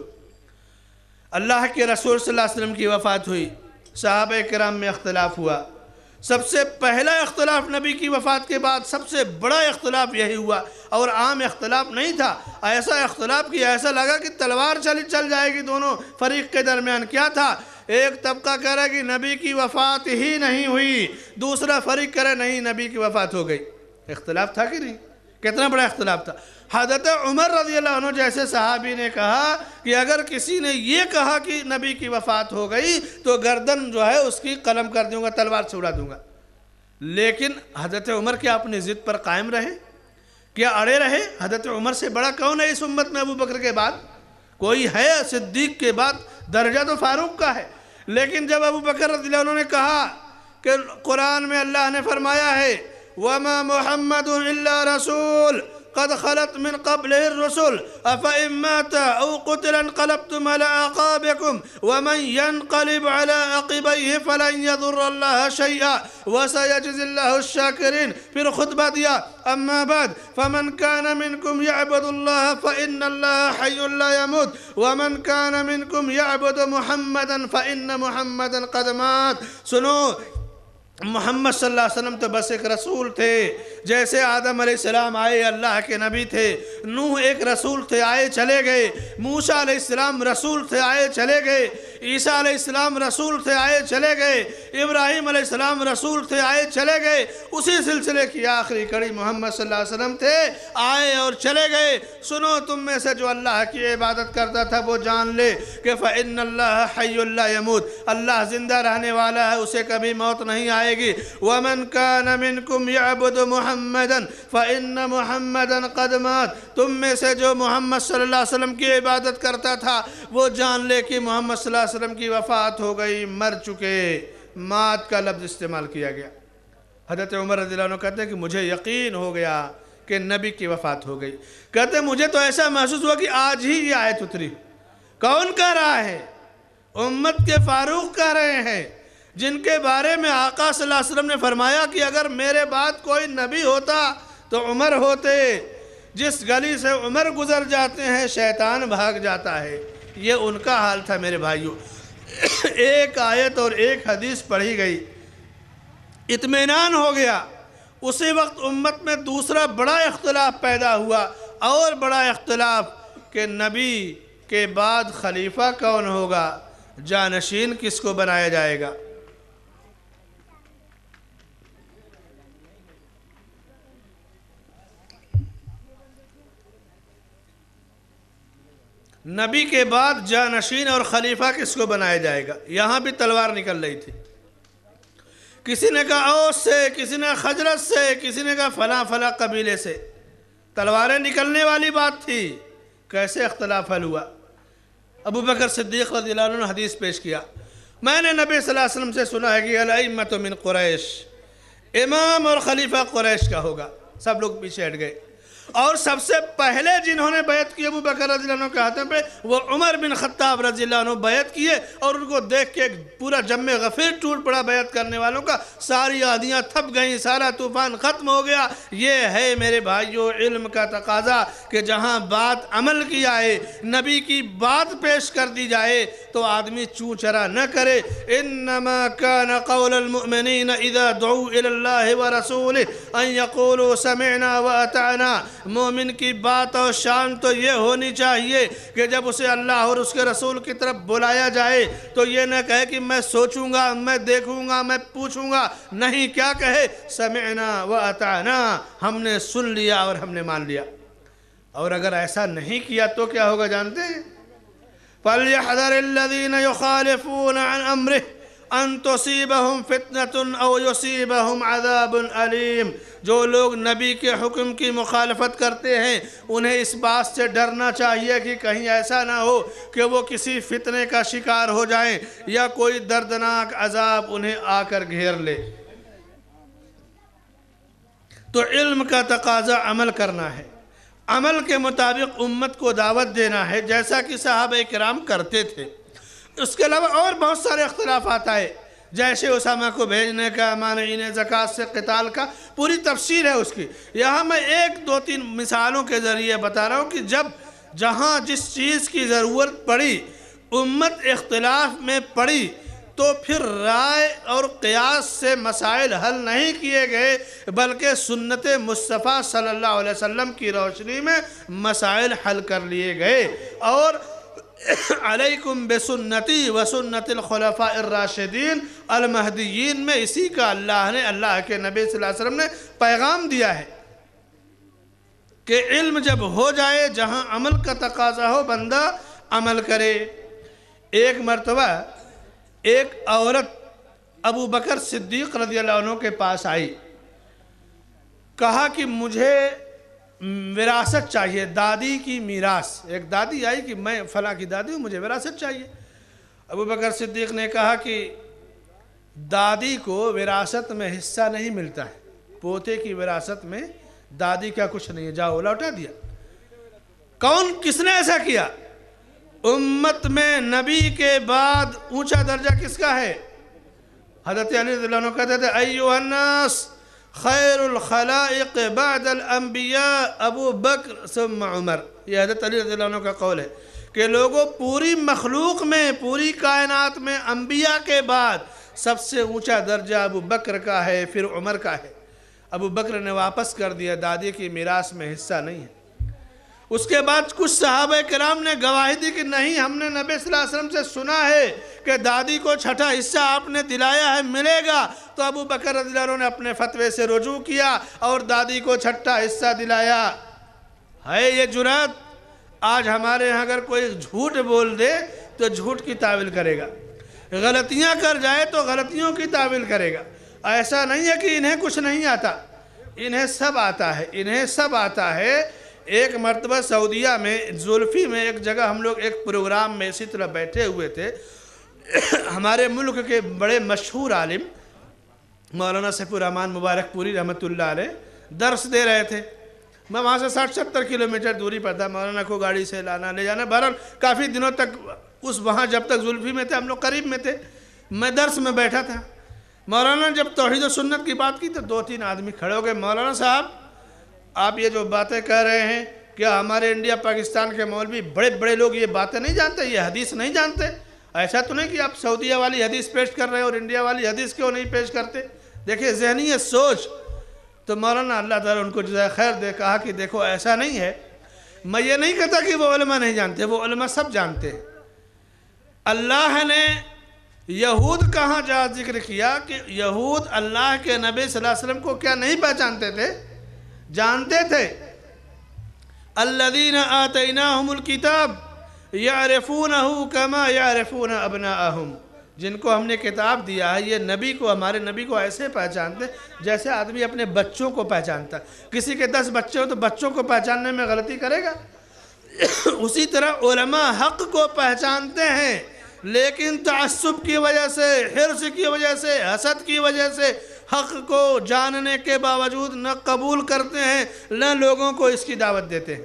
اللہ کے رسول صلی اللہ علیہ وسلم کی وفات ہوئی، صحابہ کرام میں اختلاف ہوا. سب سے پہلا اختلاف نبی کی وفات کے بعد سب سے بڑا اختلاف یہی ہوا، اور عام اختلاف نہیں تھا. ایسا اختلاف کہ ایسا لگا کہ تلوار چل جائے گی دونوں فریق کے درمیان. کیا تھا؟ ایک طبقہ کہہ رہا کہ نبی کی وفات ہی نہیں ہوئی، دوسرا فریق کہہ رہا نہیں نبی کی وفات ہو گئی. اختلاف تھا کہ نہیں؟ کتنا بڑا اختلاف تھا. حضرت عمر رضی اللہ عنہ جیسے صحابی نے کہا کہ اگر کسی نے یہ کہا کہ نبی کی وفات ہو گئی تو گردن جو ہے اس کی قلم کر دوں گا، تلوار سے اڑا دوں گا. لیکن حضرت عمر کیا اپنی ضد پر قائم رہے؟ کیا اڑے رہے؟ حضرت عمر سے بڑا کون ہے اس امت میں؟ ابو بکر کے بعد کوئی ہے؟ صدیق کے بعد درجہ تو فاروق کا ہے. لیکن جب ابو بکر رضی اللہ عنہ نے کہا کہ قرآن میں اللہ نے فرمایا ہے وَمَا مُحَمَّدٌ إِلَّا رَسُولٌ قد خلت من قبله الرسل أفإن مات أو قتل انقلبتم على أعقابكم ومن ينقلب على عقبيه فلن يضر الله شيئا وسيجزي الله الشاكرين. پھر خطبہ دیا أما بعد فمن كان منكم يعبد الله فإن الله حي لا يموت ومن كان منكم يعبد محمدا فإن محمدا قد مات. سنو، محمد صلی اللہ علیہ وسلم تو بس ایک رسول تھے، جیسے آدم علیہ السلام آئے اللہ کے نبی تھے، نوح ایک رسول تھے آئے چلے گئے، موسیٰ علیہ السلام رسول تھے آئے چلے گئے، عیسیٰ علیہ السلام رسول تھے آئے چلے گئے، ابراہیم علیہ السلام رسول تھے آئے چلے گئے، اسی سلسلے کی آخری کڑی محمد صلی اللہ علیہ وسلم تھے، آئے اور چلے گئے۔ سنو تم میں سے جو اللہ کی عبادت کرتا تھا وہ جان لے کہ فَإِنَّ اللَّهَ حَيٌّ لَا يَمُوتُ، اللہ زندہ رہنے والا ہے، اسے کبھی موت نہیں آئے گی۔ وَمَنْ كَانَ مِنْكُمْ يَعْبُدُ مُحَمَّدًا فَإِنَّ مُحَمَّدًا قَدْ مَاتَ، تم میں سے جو محمد صلی اللہ علیہ وسلم کی عبادت کرتا تھا وہ جان لے کہ محمد صلی اللہ علیہ وسلم کی وفات ہو گئی، مر چکے۔ مات کا لفظ استعمال کیا گیا۔ حضرت عمر رضی اللہ عنہ کہتے ہیں کہ مجھے یقین ہو گیا کہ نبی کی وفات ہو گئی۔ کہتے ہیں مجھے تو ایسا محسوس ہوا کہ آج ہی یہ آیت اتری۔ کون کہہ رہا ہے؟ امت کے فاروق کہہ رہے ہیں، جن کے بارے میں آقا صلی اللہ علیہ وسلم نے فرمایا کہ اگر میرے بعد کوئی نبی ہوتا تو عمر ہوتے، جس گلی سے عمر گزر جاتے ہیں شیطان بھاگ جاتا ہے۔ یہ ان کا حال تھا میرے بھائیوں۔ ایک آیت اور ایک حدیث پڑھی گئی، اطمینان ہو گیا۔ اسی وقت امت میں دوسرا بڑا اختلاف پیدا ہوا، اور بڑا اختلاف کہ نبی کے بعد خلیفہ کون ہوگا، جانشین کس کو بنایا جائے گا۔ نبی کے بعد جانشین اور خلیفہ کس کو بنایا جائے گا، یہاں بھی تلوار نکل رہی تھی۔ کسی نے کہا اوس سے، کسی نے خجرت سے، کسی نے کہا فلاں فلاں قبیلے سے، تلواریں نکلنے والی بات تھی۔ کیسے اختلاف حل ہوا؟ ابو بکر صدیق رضی اللہ عنہ نے حدیث پیش کیا، میں نے نبی صلی اللہ علیہ وسلم سے سنا ہے کہ الائمۃ من قریش، امام اور خلیفہ قریش کا ہوگا۔ سب لوگ پیچھے ہٹ گئے، اور سب سے پہلے جنہوں نے بیعت کی ابو بکر رضی اللہ عنہ کے ہاتھوں پہ وہ عمر بن خطاب رضی اللہ عنہ بیعت کیے، اور ان کو دیکھ کے پورا جم غفیر ٹوٹ پڑا بیعت کرنے والوں کا، ساری آدیاں تھپ گئیں، سارا طوفان ختم ہو گیا۔ یہ ہے میرے بھائیوں علم کا تقاضا کہ جہاں بات عمل کی آئے، نبی کی بات پیش کر دی جائے تو آدمی چوں چرا نہ کرے۔ انما كان قول المؤمنین اذا دعوا الى اللہ ورسولہ ان یقولوا سمعنا واطعنا، مومن کی بات اور شان تو یہ ہونی چاہیے کہ جب اسے اللہ اور اس کے رسول کی طرف بلایا جائے تو یہ نہ کہے کہ میں سوچوں گا، میں دیکھوں گا، میں پوچھوں گا، نہیں، کیا کہے؟ سمعنا واطعنا، ہم نے سن لیا اور ہم نے مان لیا۔ اور اگر ایسا نہیں کیا تو کیا ہوگا جانتے ہیں؟ فَلْيَحْذَرِ الَّذِينَ يُخَالِفُونَ عَنْ أَمْرِهِ أَن تُصِيبَهُمْ فِتْنَةٌ أَوْ يُصِيبَهُمْ عَذَابٌ أَلِيمٌ، جو لوگ نبی کے حکم کی مخالفت کرتے ہیں انہیں اس بات سے ڈرنا چاہیے کہ کہیں ایسا نہ ہو کہ وہ کسی فتنے کا شکار ہو جائیں یا کوئی دردناک عذاب انہیں آ کر گھیر لے۔ تو علم کا تقاضا عمل کرنا ہے، عمل کے مطابق امت کو دعوت دینا ہے، جیسا کہ صحابہ کرام کرتے تھے۔ اس کے علاوہ اور بہت سارے اختلافات آئے، جیسے اسامہ کو بھیجنے کا، مانعین زکوٰۃ سے قتال کا، پوری تفصیل ہے اس کی۔ یہاں میں ایک دو تین مثالوں کے ذریعے بتا رہا ہوں کہ جب جہاں جس چیز کی ضرورت پڑی، امت اختلاف میں پڑی، تو پھر رائے اور قیاس سے مسائل حل نہیں کیے گئے، بلکہ سنت مصطفیٰ صلی اللہ علیہ وسلم کی روشنی میں مسائل حل کر لیے گئے۔ اور علیکم بسنتی وسنت الخلفاء الراشدین المہدیین میں اسی کا اللہ کے نبی صلی اللہ علیہ وسلم نے پیغام دیا ہے کہ علم جب ہو جائے، جہاں عمل کا تقاضا ہو بندہ عمل کرے۔ ایک مرتبہ ایک عورت ابو بکر صدیق رضی اللہ عنہ کے پاس آئی، کہا کہ مجھے وراثت چاہیے، دادی کی میراث۔ ایک دادی آئی کہ میں فلاں کی دادی ہوں، مجھے وراثت چاہیے۔ ابو بکر صدیق نے کہا کہ دادی کو وراثت میں حصہ نہیں ملتا ہے، پوتے کی وراثت میں دادی کا کچھ نہیں ہے، جاؤ لوٹا دیا۔ کس نے ایسا کیا؟ امت میں نبی کے بعد اونچا درجہ کس کا ہے؟ حضرت علی رضی اللہ عنہ کہتے تھے ایوہ الناس خیر الخلائق بعد الانبیاء ابو بکر ثم عمر۔ یہ حضرت علی رضی اللہ عنہ کا قول ہے کہ لوگوں پوری مخلوق میں، پوری کائنات میں انبیاء کے بعد سب سے اونچا درجہ ابو بکر کا ہے، پھر عمر کا ہے۔ ابو بکر نے واپس کر دیا، دادی کی میراث میں حصہ نہیں ہے۔ اس کے بعد کچھ صحابہ کرام نے گواہی دی کہ نہیں، ہم نے نبی صلی اللہ علیہ وسلم سے سنا ہے کہ دادی کو چھٹا حصہ آپ نے دلایا ہے، ملے گا۔ تو ابو بکر رضی اللہ عنہ نے اپنے فتوے سے رجوع کیا اور دادی کو چھٹا حصہ دلایا۔ ہے یہ جرات؟ آج ہمارے ہاں اگر کوئی جھوٹ بول دے تو جھوٹ کی تعویل کرے گا، غلطیاں کر جائے تو غلطیوں کی تعویل کرے گا۔ ایسا نہیں ہے کہ انہیں کچھ نہیں آتا، انہیں سب آتا ہے، انہیں سب آتا ہے۔ ایک مرتبہ سعودیہ میں زلفی میں ایک جگہ ہم لوگ ایک پروگرام میں اسی طرح بیٹھے ہوئے تھے، ہمارے ملک کے بڑے مشہور عالم مولانا سیف الرحمن مبارک پوری رحمۃ اللہ علیہ درس دے رہے تھے۔ میں وہاں سے 60-70 کلومیٹر دوری پر تھا، مولانا کو گاڑی سے لانا لے جانا، بہرحال کافی دنوں تک وہاں جب تک زلفی میں تھے ہم لوگ قریب میں تھے، میں درس میں بیٹھا تھا۔ مولانا جب توحید و سنت کی بات کی تو 2-3 آدمی کھڑے ہو گئے، مولانا صاحب آپ یہ جو باتیں کہہ رہے ہیں کیا ہمارے انڈیا پاکستان کے مولوی بڑے بڑے لوگ یہ باتیں نہیں جانتے، یہ حدیث نہیں جانتے؟ ایسا تو نہیں کہ آپ سعودیہ والی حدیث پیش کر رہے ہیں اور انڈیا والی حدیث کیوں نہیں پیش کرتے؟ دیکھیں ذہنیت، سوچ۔ تو مولانا اللہ تعالیٰ ان کو جزائے خیر دے کہا کہ دیکھو ایسا نہیں ہے، میں یہ نہیں کہتا کہ وہ علماء نہیں جانتے، وہ علماء سب جانتے ہیں۔ اللہ نے یہود کہاں جا ذکر کیا کہ یہود اللہ کے نبی صلی اللہ علیہ وسلم کو کیا نہیں پہچانتے تھے؟ جانتے تھے۔ الذین آتیناہم الکتاب یعرفونہ کما یعرفون ابناءہم، جن کو ہم نے کتاب دیا ہے یہ نبی کو، ہمارے نبی کو ایسے پہچانتے جیسے آدمی اپنے بچوں کو پہچانتا ہے۔ کسی کے 10 بچے ہو تو بچوں کو پہچاننے میں غلطی کرے گا؟ اسی طرح علماء حق کو پہچانتے ہیں، لیکن تعصب کی وجہ سے، حرص کی وجہ سے، حسد کی وجہ سے حق کو جاننے کے باوجود نہ قبول کرتے ہیں نہ لوگوں کو اس کی دعوت دیتے ہیں۔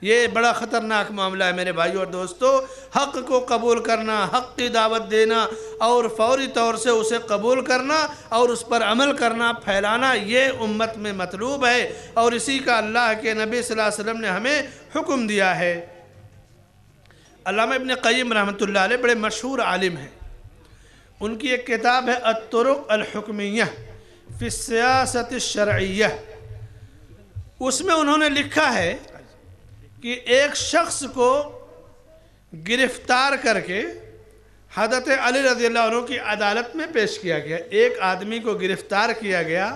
یہ بڑا خطرناک معاملہ ہے میرے بھائیو اور دوستو۔ حق کو قبول کرنا، حق کی دعوت دینا اور فوری طور سے اسے قبول کرنا اور اس پر عمل کرنا، پھیلانا، یہ امت میں مطلوب ہے اور اسی کا اللہ کے نبی صلی اللہ علیہ وسلم نے ہمیں حکم دیا ہے۔ علامہ ابن قیم رحمۃ اللہ علیہ بڑے مشہور عالم ہیں، ان کی ایک کتاب ہے الطرق الحکمیہ فی السیاست الشرعیہ۔ اس میں انہوں نے لکھا ہے کہ ایک شخص کو گرفتار کر کے حضرت علی رضی اللہ عنہ کی عدالت میں پیش کیا گیا۔ ایک آدمی کو گرفتار کیا گیا،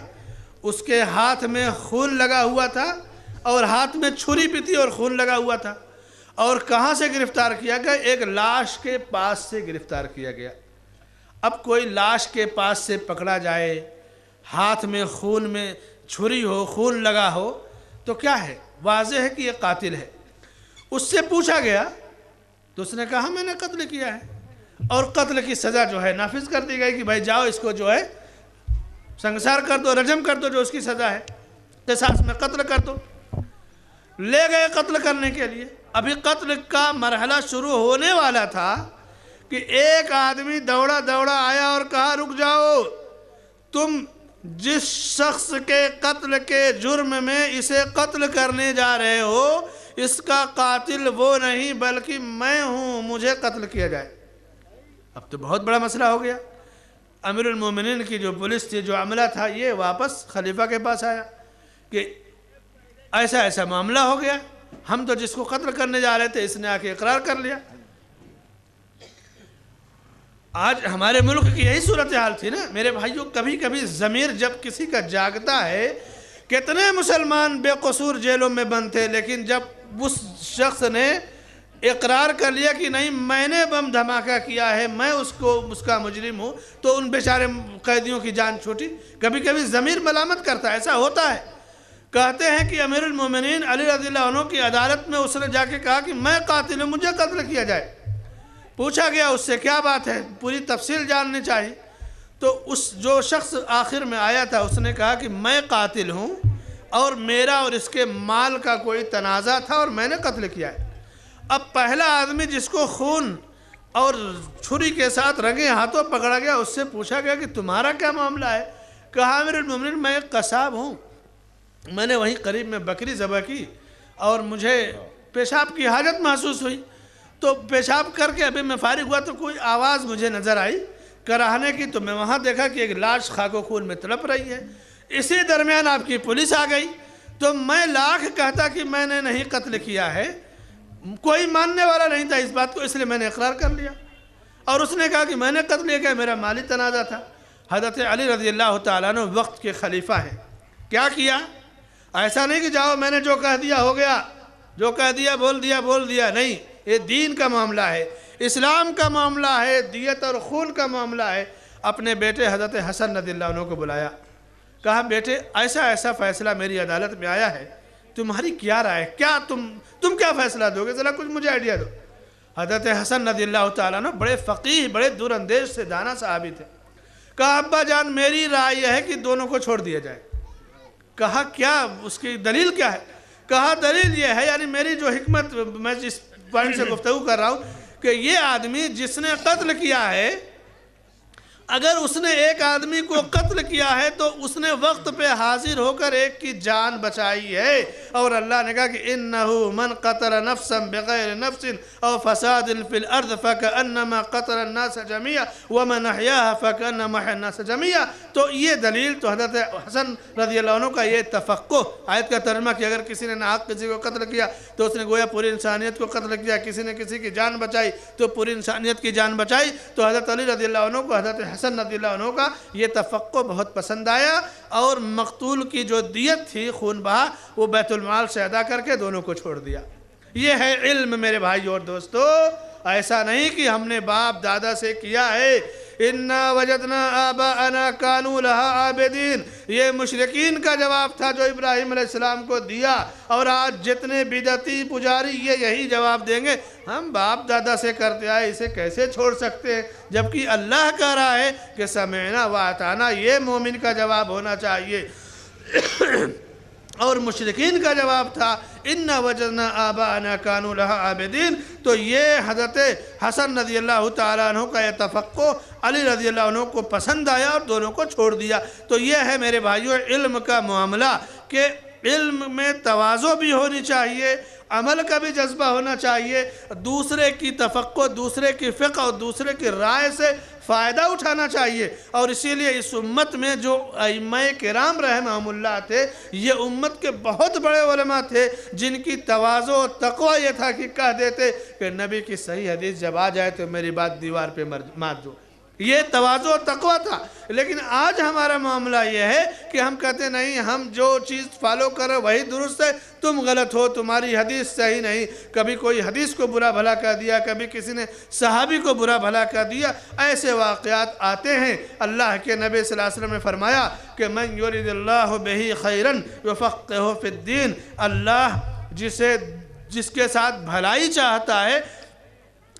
اس کے ہاتھ میں خون لگا ہوا تھا اور ہاتھ میں چھری بھی تھی اور خون لگا ہوا تھا۔ اور کہاں سے گرفتار کیا گیا؟ ایک لاش کے پاس سے گرفتار کیا گیا۔ اب کوئی لاش کے پاس سے پکڑا جائے، ہاتھ میں خون میں چھری ہو، خون لگا ہو تو کیا ہے؟ واضح ہے کہ یہ قاتل ہے۔ اس سے پوچھا گیا تو اس نے کہا میں نے قتل کیا ہے، اور قتل کی سزا جو ہے نافذ کر دی گئی کہ بھائی جاؤ اس کو جو ہے سنگسار کر دو، رجم کر دو، جو اس کی سزا ہے، قصاص میں قتل کر دو۔ لے گئے قتل کرنے کے لیے۔ ابھی قتل کا مرحلہ شروع ہونے والا تھا کہ ایک آدمی دوڑا دوڑا آیا اور کہا رک جاؤ، تم جس شخص کے قتل کے جرم میں اسے قتل کرنے جا رہے ہو اس کا قاتل وہ نہیں بلکہ میں ہوں، مجھے قتل کیا جائے۔ اب تو بہت بڑا مسئلہ ہو گیا۔ امیر المومنین کی جو پولیس تھی، جو عملہ تھا، یہ واپس خلیفہ کے پاس آیا کہ ایسا ایسا معاملہ ہو گیا، ہم تو جس کو قتل کرنے جا رہے تھے اس نے آ کے اقرار کر لیا۔ آج ہمارے ملک کی یہی صورتحال تھی نا میرے بھائیوں۔ کبھی کبھی ضمیر جب کسی کا جاگتا ہے، کتنے مسلمان بے قصور جیلوں میں بند تھے، لیکن جب اس شخص نے اقرار کر لیا کہ نہیں میں نے بم دھماکہ کیا ہے، میں اس کا مجرم ہوں، تو ان بیچارے قیدیوں کی جان چھوٹی۔ کبھی کبھی ضمیر ملامت کرتا ہے، ایسا ہوتا ہے۔ کہتے ہیں کہ امیر المومنین علی رضی اللہ عنہ کی عدالت میں اس نے جا کے کہا کہ میں قاتل ہوں، مجھے قتل کیا جائے۔ پوچھا گیا اس سے کیا بات ہے، پوری تفصیل جاننی چاہیے۔ تو اس جو شخص آخر میں آیا تھا اس نے کہا کہ میں قاتل ہوں اور میرا اور اس کے مال کا کوئی تنازع تھا اور میں نے قتل کیا ہے۔ اب پہلا آدمی جس کو خون اور چھری کے ساتھ رنگے ہاتھوں پکڑا گیا، اس سے پوچھا گیا کہ تمہارا کیا معاملہ ہے؟ کہا امیر المومنین میں ایک قصاب ہوں، میں نے وہیں قریب میں بکری ذبح کی اور مجھے پیشاب کی حاجت محسوس ہوئی، تو پیشاب کر کے ابھی میں فارغ ہوا تو کوئی آواز مجھے نظر آئی کراہنے کی، تو میں وہاں دیکھا کہ ایک لاش خاک و خون میں تڑپ رہی ہے۔ اسی درمیان آپ کی پولیس آ گئی، تو میں لاکھ کہتا کہ میں نے نہیں قتل کیا ہے، کوئی ماننے والا نہیں تھا اس بات کو، اس لیے میں نے اقرار کر لیا۔ اور اس نے کہا کہ میں نے قتل کیا، میرا مالی تنازع تھا۔ حضرت علی رضی اللہ تعالیٰ عنہ وقت کے خلیفہ ہیں، کیا کیا؟ ایسا نہیں کہ جاؤ میں نے جو کہہ دیا ہو گیا، جو کہہ دیا بول دیا، نہیں، یہ دین کا معاملہ ہے، اسلام کا معاملہ ہے، دیت اور خون کا معاملہ ہے۔ اپنے بیٹے حضرت حسن رضی اللہ عنہ کو بلایا، کہا بیٹے ایسا ایسا فیصلہ میری عدالت میں آیا ہے، تمہاری کیا رائے، کیا تم کیا فیصلہ دو گے، ذرا کچھ مجھے آئیڈیا دو۔ حضرت حسن رضی اللہ تعالیٰ عنہ بڑے فقیہ، بڑے دور اندیش سے دانا صحابی تھے۔ کہا ابا جان میری رائے یہ ہے کہ دونوں کو چھوڑ دیا جائے۔ کہا کیا، اس کی دلیل کیا ہے؟ کہا دلیل یہ ہے، یعنی میری جو حکمت، میں جس پوائنٹ سے گفتگو کر رہا ہوں کہ یہ آدمی جس نے قتل کیا ہے، اگر اس نے ایک آدمی کو قتل کیا ہے تو اس نے وقت پہ حاضر ہو کر ایک کی جان بچائی ہے، اور اللہ نے کہا کہ اِنَّهُ مَنْ قَتَلَ نَفْسًا بِغَيْرِ نَفْسٍ أَوْ فَسَادٍ فِي الْأَرْضِ فَكَأَنَّمَا قَتَلَ النَّاسَ جَمِيعًا وَمَنْ أَحْيَاهَا فَكَأَنَّمَا أَحْيَا النَّاسَ جَمِيعًا۔ تو یہ دلیل تو حضرت حسن رضی اللہ عنہ کا یہ تفقہ، آیت کا ترجمہ کہ اگر کسی نے ناحق کسی کو قتل کیا تو اس نے گویا پوری انسانیت کو قتل کیا، کسی نے کسی کی جان بچائی تو پوری انسانیت کی جان بچائی۔ تو حضرت علی رضی اللہ عنہ کو حضرت حسن رضی اللہ عنہ کا یہ تفقہ بہت پسند آیا، اور مقتول کی جو دیت تھی خون بہا وہ بیت المال سے ادا کر کے دونوں کو چھوڑ دیا۔ یہ ہے علم میرے بھائی اور دوستو، ایسا نہیں کہ ہم نے باپ دادا سے کیا ہے۔ اِنَّا وَجَدْنَا آبَاءَنَا كَانُوا لَهَا عَابِدِينَ، یہ مشرکین کا جواب تھا جو ابراہیم علیہ السلام کو دیا، اور آج جتنے بدعتی پجاری یہ یہی جواب دیں گے، ہم باپ دادا سے کرتے آئے اسے کیسے چھوڑ سکتے ہیں، جبکہ اللہ کہہ رہا ہے کہ سمعنا وَأَطَعْنَا، یہ مومن کا جواب ہونا چاہیے۔ اور مشرکین کا جواب تھا اِنَّا وَجَدْنَا آبَاءَنَا كَانُوا لَهَا عَابِدِينَ۔ تو یہ حضرت حسن رضی اللہ تعالیٰ عنہ کا یہ تفقہ علی رضی اللہ عنہ کو پسند آیا اور دونوں کو چھوڑ دیا۔ تو یہ ہے میرے بھائیوں علم کا معاملہ، کہ علم میں تواضع بھی ہونی چاہیے، عمل کا بھی جذبہ ہونا چاہیے، دوسرے کی تفقہ، دوسرے کی فقہ اور دوسرے کی رائے سے فائدہ اٹھانا چاہیے۔ اور اسی لیے اس امت میں جو ائمہ کرام رحمہم اللہ تھے، یہ امت کے بہت بڑے علماء تھے جن کی تواضع و تقوی یہ تھا کہ کہہ دیتے کہ نبی کی صحیح حدیث جب آ جائے تو میری بات دیوار پہ مات دو، یہ تواضع و تقوی تھا۔ لیکن آج ہمارا معاملہ یہ ہے کہ ہم کہتے نہیں، ہم جو چیز فالو کریں وہی درست ہے، تم غلط ہو، تمہاری حدیث صحیح نہیں۔ کبھی کوئی حدیث کو برا بھلا کہہ دیا، کبھی کسی نے صحابی کو برا بھلا کہہ دیا، ایسے واقعات آتے ہیں۔ اللہ کے نبی صلی اللہ علیہ وسلم نے فرمایا کہ من یرید اللہ بہ خیرا یفقہہ فی الدین، اللہ جس کے ساتھ بھلائی چاہتا ہے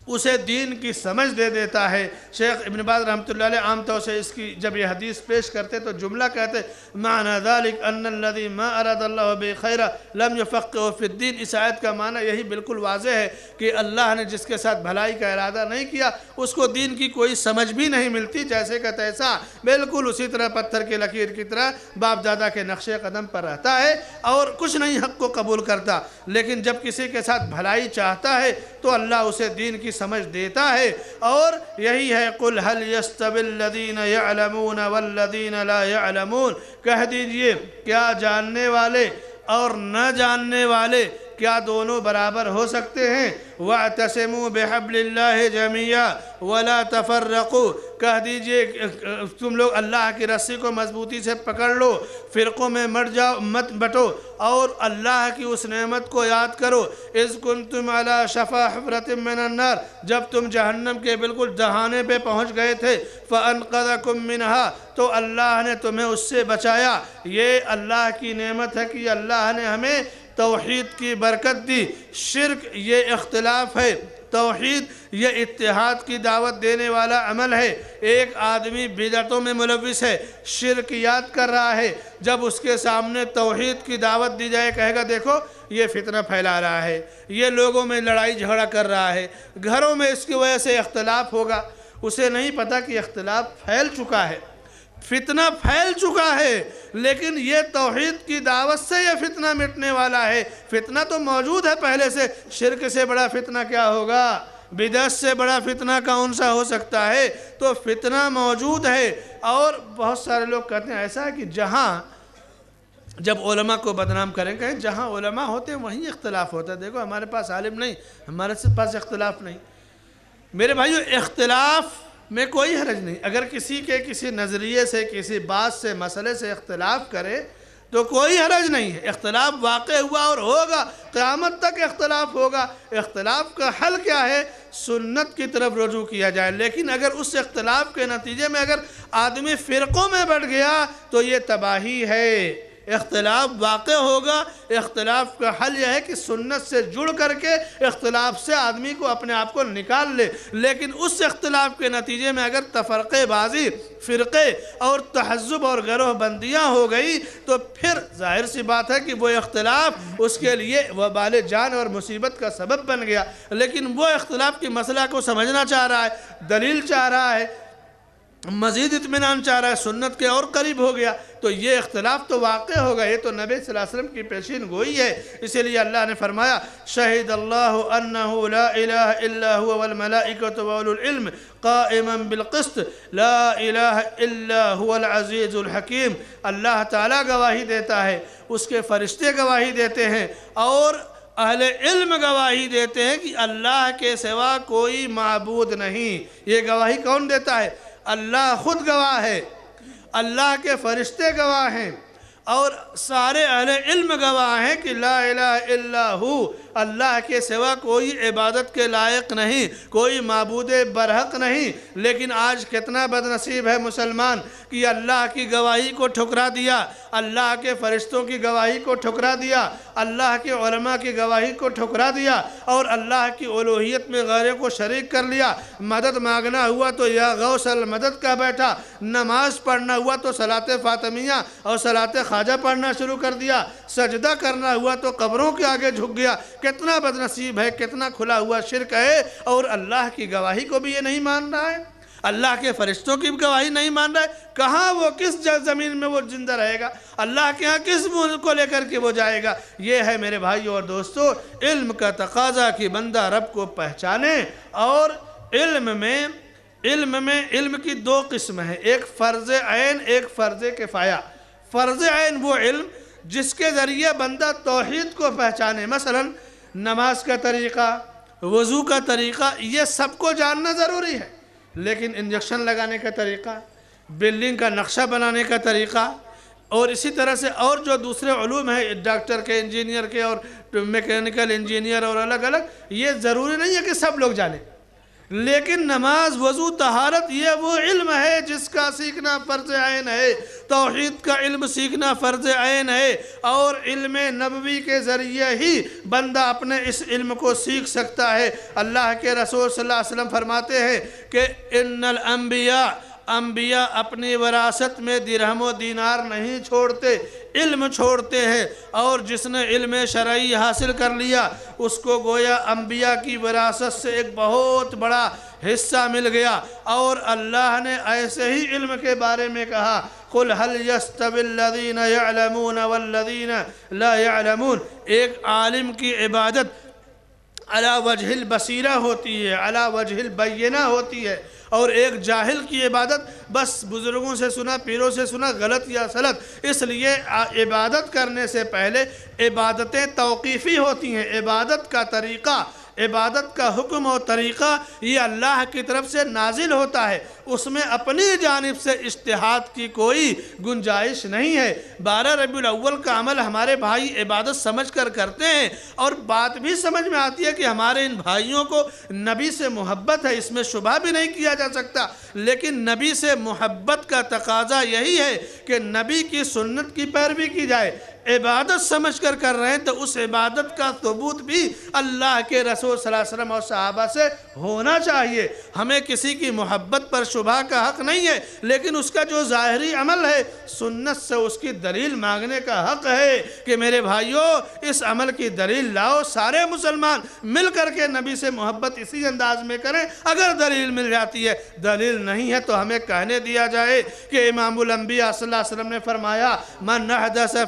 اسے دین کی سمجھ دے دیتا ہے۔ شیخ ابن باز رحمۃ اللہ علیہ عام طور سے اس کی جب یہ حدیث پیش کرتے تو جملہ کہتے معنی ذالک ان الذی ما اراد اللہ بہ خیرا لم یفقہہ فی الدین۔ اس آیت کا معنی یہی بالکل واضح ہے کہ اللہ نے جس کے ساتھ بھلائی کا ارادہ نہیں کیا اس کو دین کی کوئی سمجھ بھی نہیں ملتی، جیسے کہ تیسا، بالکل اسی طرح پتھر کی لکیر کی طرح باپ دادا کے نقش قدم پر رہتا ہے اور کچھ نہیں حق کو قبول کرتا۔ لیکن جب کسی کے ساتھ بھلائی چاہتا ہے تو اللہ اسے دین کی سمجھ دیتا ہے، اور یہی ہے قُلْ هَلْ يَسْتَوِي الَّذِينَ يَعْلَمُونَ وَالَّذِينَ لَا يَعْلَمُونَ، کہہ دیجئے کیا جاننے والے اور نہ جاننے والے کیا دونوں برابر ہو سکتے ہیں؟ وَاعْتَصِمُوا بِحَبْلِ اللَّهِ جَمِيعًا وَلَا تَفَرَّقُوا، کہہ دیجئے تم لوگ اللہ کی رسی کو مضبوطی سے پکڑ لو، فرقوں میں مت بٹو، اور اللہ کی اس نعمت کو یاد کرو اِذْ كُنْتُمْ عَلَى شَفَا حُفْرَةٍ مِّنَ النَّارِ، جب تم جہنم کے بالکل دہانے پہ پہنچ گئے تھے، فَأَنْقَذَكُم مِّنْهَا، تو اللہ نے تمہیں اس سے بچایا۔ یہ اللہ کی نعمت ہے کہ اللہ نے ہمیں توحید کی برکت دی۔ شرک یہ اختلاف ہے، توحید یہ اتحاد کی دعوت دینے والا عمل ہے۔ ایک آدمی بدعتوں میں ملوث ہے، شرکیات کر رہا ہے، جب اس کے سامنے توحید کی دعوت دی جائے کہے گا دیکھو یہ فتنہ پھیلا رہا ہے، یہ لوگوں میں لڑائی جھگڑا کر رہا ہے، گھروں میں اس کی وجہ سے اختلاف ہوگا۔ اسے نہیں پتا کہ اختلاف پھیل چکا ہے، فتنہ پھیل چکا ہے، لیکن یہ توحید کی دعوت سے یہ فتنہ مٹنے والا ہے۔ فتنہ تو موجود ہے پہلے سے، شرک سے بڑا فتنہ کیا ہوگا، بدعت سے بڑا فتنہ کون سا ہو سکتا ہے؟ تو فتنہ موجود ہے، اور بہت سارے لوگ کہتے ہیں ایسا ہے کہ جہاں جب علماء کو بدنام کریں گے، جہاں علماء ہوتے ہیں وہیں اختلاف ہوتا ہے۔ دیکھو ہمارے پاس عالم نہیں، ہمارے پاس اختلاف نہیں۔ میرے بھائیو، اختلاف میں کوئی حرج نہیں۔ اگر کسی کے کسی نظریے سے، کسی بات سے، مسئلے سے اختلاف کرے تو کوئی حرج نہیں ہے۔ اختلاف واقع ہوا اور ہوگا، قیامت تک اختلاف ہوگا۔ اختلاف کا حل کیا ہے؟ سنت کی طرف رجوع کیا جائے۔ لیکن اگر اس اختلاف کے نتیجے میں اگر آدمی فرقوں میں بٹ گیا تو یہ تباہی ہے۔ اختلاف واقع ہوگا، اختلاف کا حل یہ ہے کہ سنت سے جڑ کر کے اختلاف سے آدمی کو اپنے آپ کو نکال لے۔ لیکن اس اختلاف کے نتیجے میں اگر تفرقے بازی، فرقے اور تحزب اور گروہ بندیاں ہو گئی تو پھر ظاہر سی بات ہے کہ وہ اختلاف اس کے لیے وبال جان اور مصیبت کا سبب بن گیا۔ لیکن وہ اختلاف کی مسئلہ کو سمجھنا چاہ رہا ہے، دلیل چاہ رہا ہے، مزید اطمینان چاہ رہا ہے، سنت کے اور قریب ہو گیا، تو یہ اختلاف تو واقع ہوگا۔ یہ تو نبی صلی اللہ علیہ وسلم کی پیشین گوئی ہے۔ اسی لیے اللہ نے فرمایا شہد اللہ انہ لا الہ الا هو والملائکۃ واولو العلم قائما بالقسط لا الہ الا هو العزیز الحکیم۔ اللہ تعالیٰ گواہی دیتا ہے، اس کے فرشتے گواہی دیتے ہیں، اور اہل علم گواہی دیتے ہیں کہ اللہ کے سوا کوئی معبود نہیں۔ یہ گواہی کون دیتا ہے؟ اللہ خود گواہ ہے، اللہ کے فرشتے گواہ ہیں، اور سارے اہل علم گواہ ہیں کہ لا الہ الا ہو، اللہ کے سوا کوئی عبادت کے لائق نہیں، کوئی معبود برحق نہیں۔ لیکن آج کتنا بدنصیب ہے مسلمان کہ اللہ کی گواہی کو ٹھکرا دیا، اللہ کے فرشتوں کی گواہی کو ٹھکرا دیا، اللہ کے علماء کی گواہی کو ٹھکرا دیا، اور اللہ کی الوہیت میں غیروں کو شریک کر لیا۔ مدد مانگنا ہوا تو یا غوث المدد کا بیٹھا، نماز پڑھنا ہوا تو صلاۃ فاطمیہ اور صلاۃ خواجہ پڑھنا شروع کر دیا، سجدہ کرنا ہوا تو قبروں کے آگے جھک گیا۔ کتنا بدنصیب ہے، کتنا کھلا ہوا شرک ہے، اور اللہ کی گواہی کو بھی یہ نہیں مان رہا ہے، اللہ کے فرشتوں کی گواہی نہیں مان رہا ہے۔ کہاں وہ، کس زمین میں وہ زندہ رہے گا؟ اللہ کے ہاں کس ملک کو لے کر کے وہ جائے گا؟ یہ ہے میرے بھائیو اور دوستو علم کا تقاضا کہ بندہ رب کو پہچانے۔ اور علم کی دو قسم ہیں، ایک فرض عین، ایک فرض کفایہ۔ فرض عین وہ علم جس کے ذریعے بندہ توحید کو پہچانے، مثلا نماز کا طریقہ، وضو کا طریقہ، یہ سب کو جاننا ضروری ہے۔ لیکن انجیکشن لگانے کا طریقہ، بلڈنگ کا نقشہ بنانے کا طریقہ، اور اسی طرح سے اور جو دوسرے علوم ہیں، ڈاکٹر کے، انجینئر کے، اور میکینیکل انجینئر، اور الگ الگ، یہ ضروری نہیں ہے کہ سب لوگ جانیں۔ لیکن نماز، وضو، طہارت، یہ وہ علم ہے جس کا سیکھنا فرض عین ہے۔ توحید کا علم سیکھنا فرض عین ہے، اور علم نبوی کے ذریعے ہی بندہ اپنے اس علم کو سیکھ سکتا ہے۔ اللہ کے رسول صلی اللہ علیہ وسلم فرماتے ہیں کہ ان انبیاء اپنی وراثت میں درہم و دینار نہیں چھوڑتے، علم چھوڑتے ہیں، اور جس نے علم شرعی حاصل کر لیا اس کو گویا انبیاء کی وراثت سے ایک بہت بڑا حصہ مل گیا۔ اور اللہ نے ایسے ہی علم کے بارے میں کہا قُلْ هَلْ يَسْتَوِي الَّذِينَ يَعْلَمُونَ وَالَّذِينَ لَا يَعْلَمُونَ۔ ایک عالم کی عبادت علی وجہ البصیرہ ہوتی ہے، علی وجہ البینہ ہوتی ہے، اور ایک جاہل کی عبادت بس بزرگوں سے سنا، پیروں سے سنا، غلط یا غلط۔ اس لیے عبادت کرنے سے پہلے عبادتیں توقیفی ہوتی ہیں۔ عبادت کا طریقہ، عبادت کا حکم اور طریقہ یہ اللہ کی طرف سے نازل ہوتا ہے، اس میں اپنی جانب سے اجتہاد کی کوئی گنجائش نہیں ہے۔ 12 ربیع الاول کا عمل ہمارے بھائی عبادت سمجھ کر کرتے ہیں، اور بات بھی سمجھ میں آتی ہے کہ ہمارے ان بھائیوں کو نبی سے محبت ہے، اس میں شبہ بھی نہیں کیا جا سکتا۔ لیکن نبی سے محبت کا تقاضا یہی ہے کہ نبی کی سنت کی پیروی کی جائے۔ عبادت سمجھ کر رہے ہیں تو اس عبادت کا ثبوت بھی اللہ کے رسول صلی اللہ علیہ وسلم اور صحابہ سے ہونا چاہیے۔ ہمیں کسی کی محبت پر شبہ کا حق نہیں ہے، لیکن اس کا جو ظاہری عمل ہے سنت سے اس کی دلیل مانگنے کا حق ہے کہ میرے بھائیوں اس عمل کی دلیل لاؤ۔ سارے مسلمان مل کر کے نبی سے محبت اسی انداز میں کریں اگر دلیل مل جاتی ہے۔ دلیل نہیں ہے تو ہمیں کہنے دیا جائے کہ امام الانبیاء صلی اللہ علیہ وسلم نے فرمایا من احدث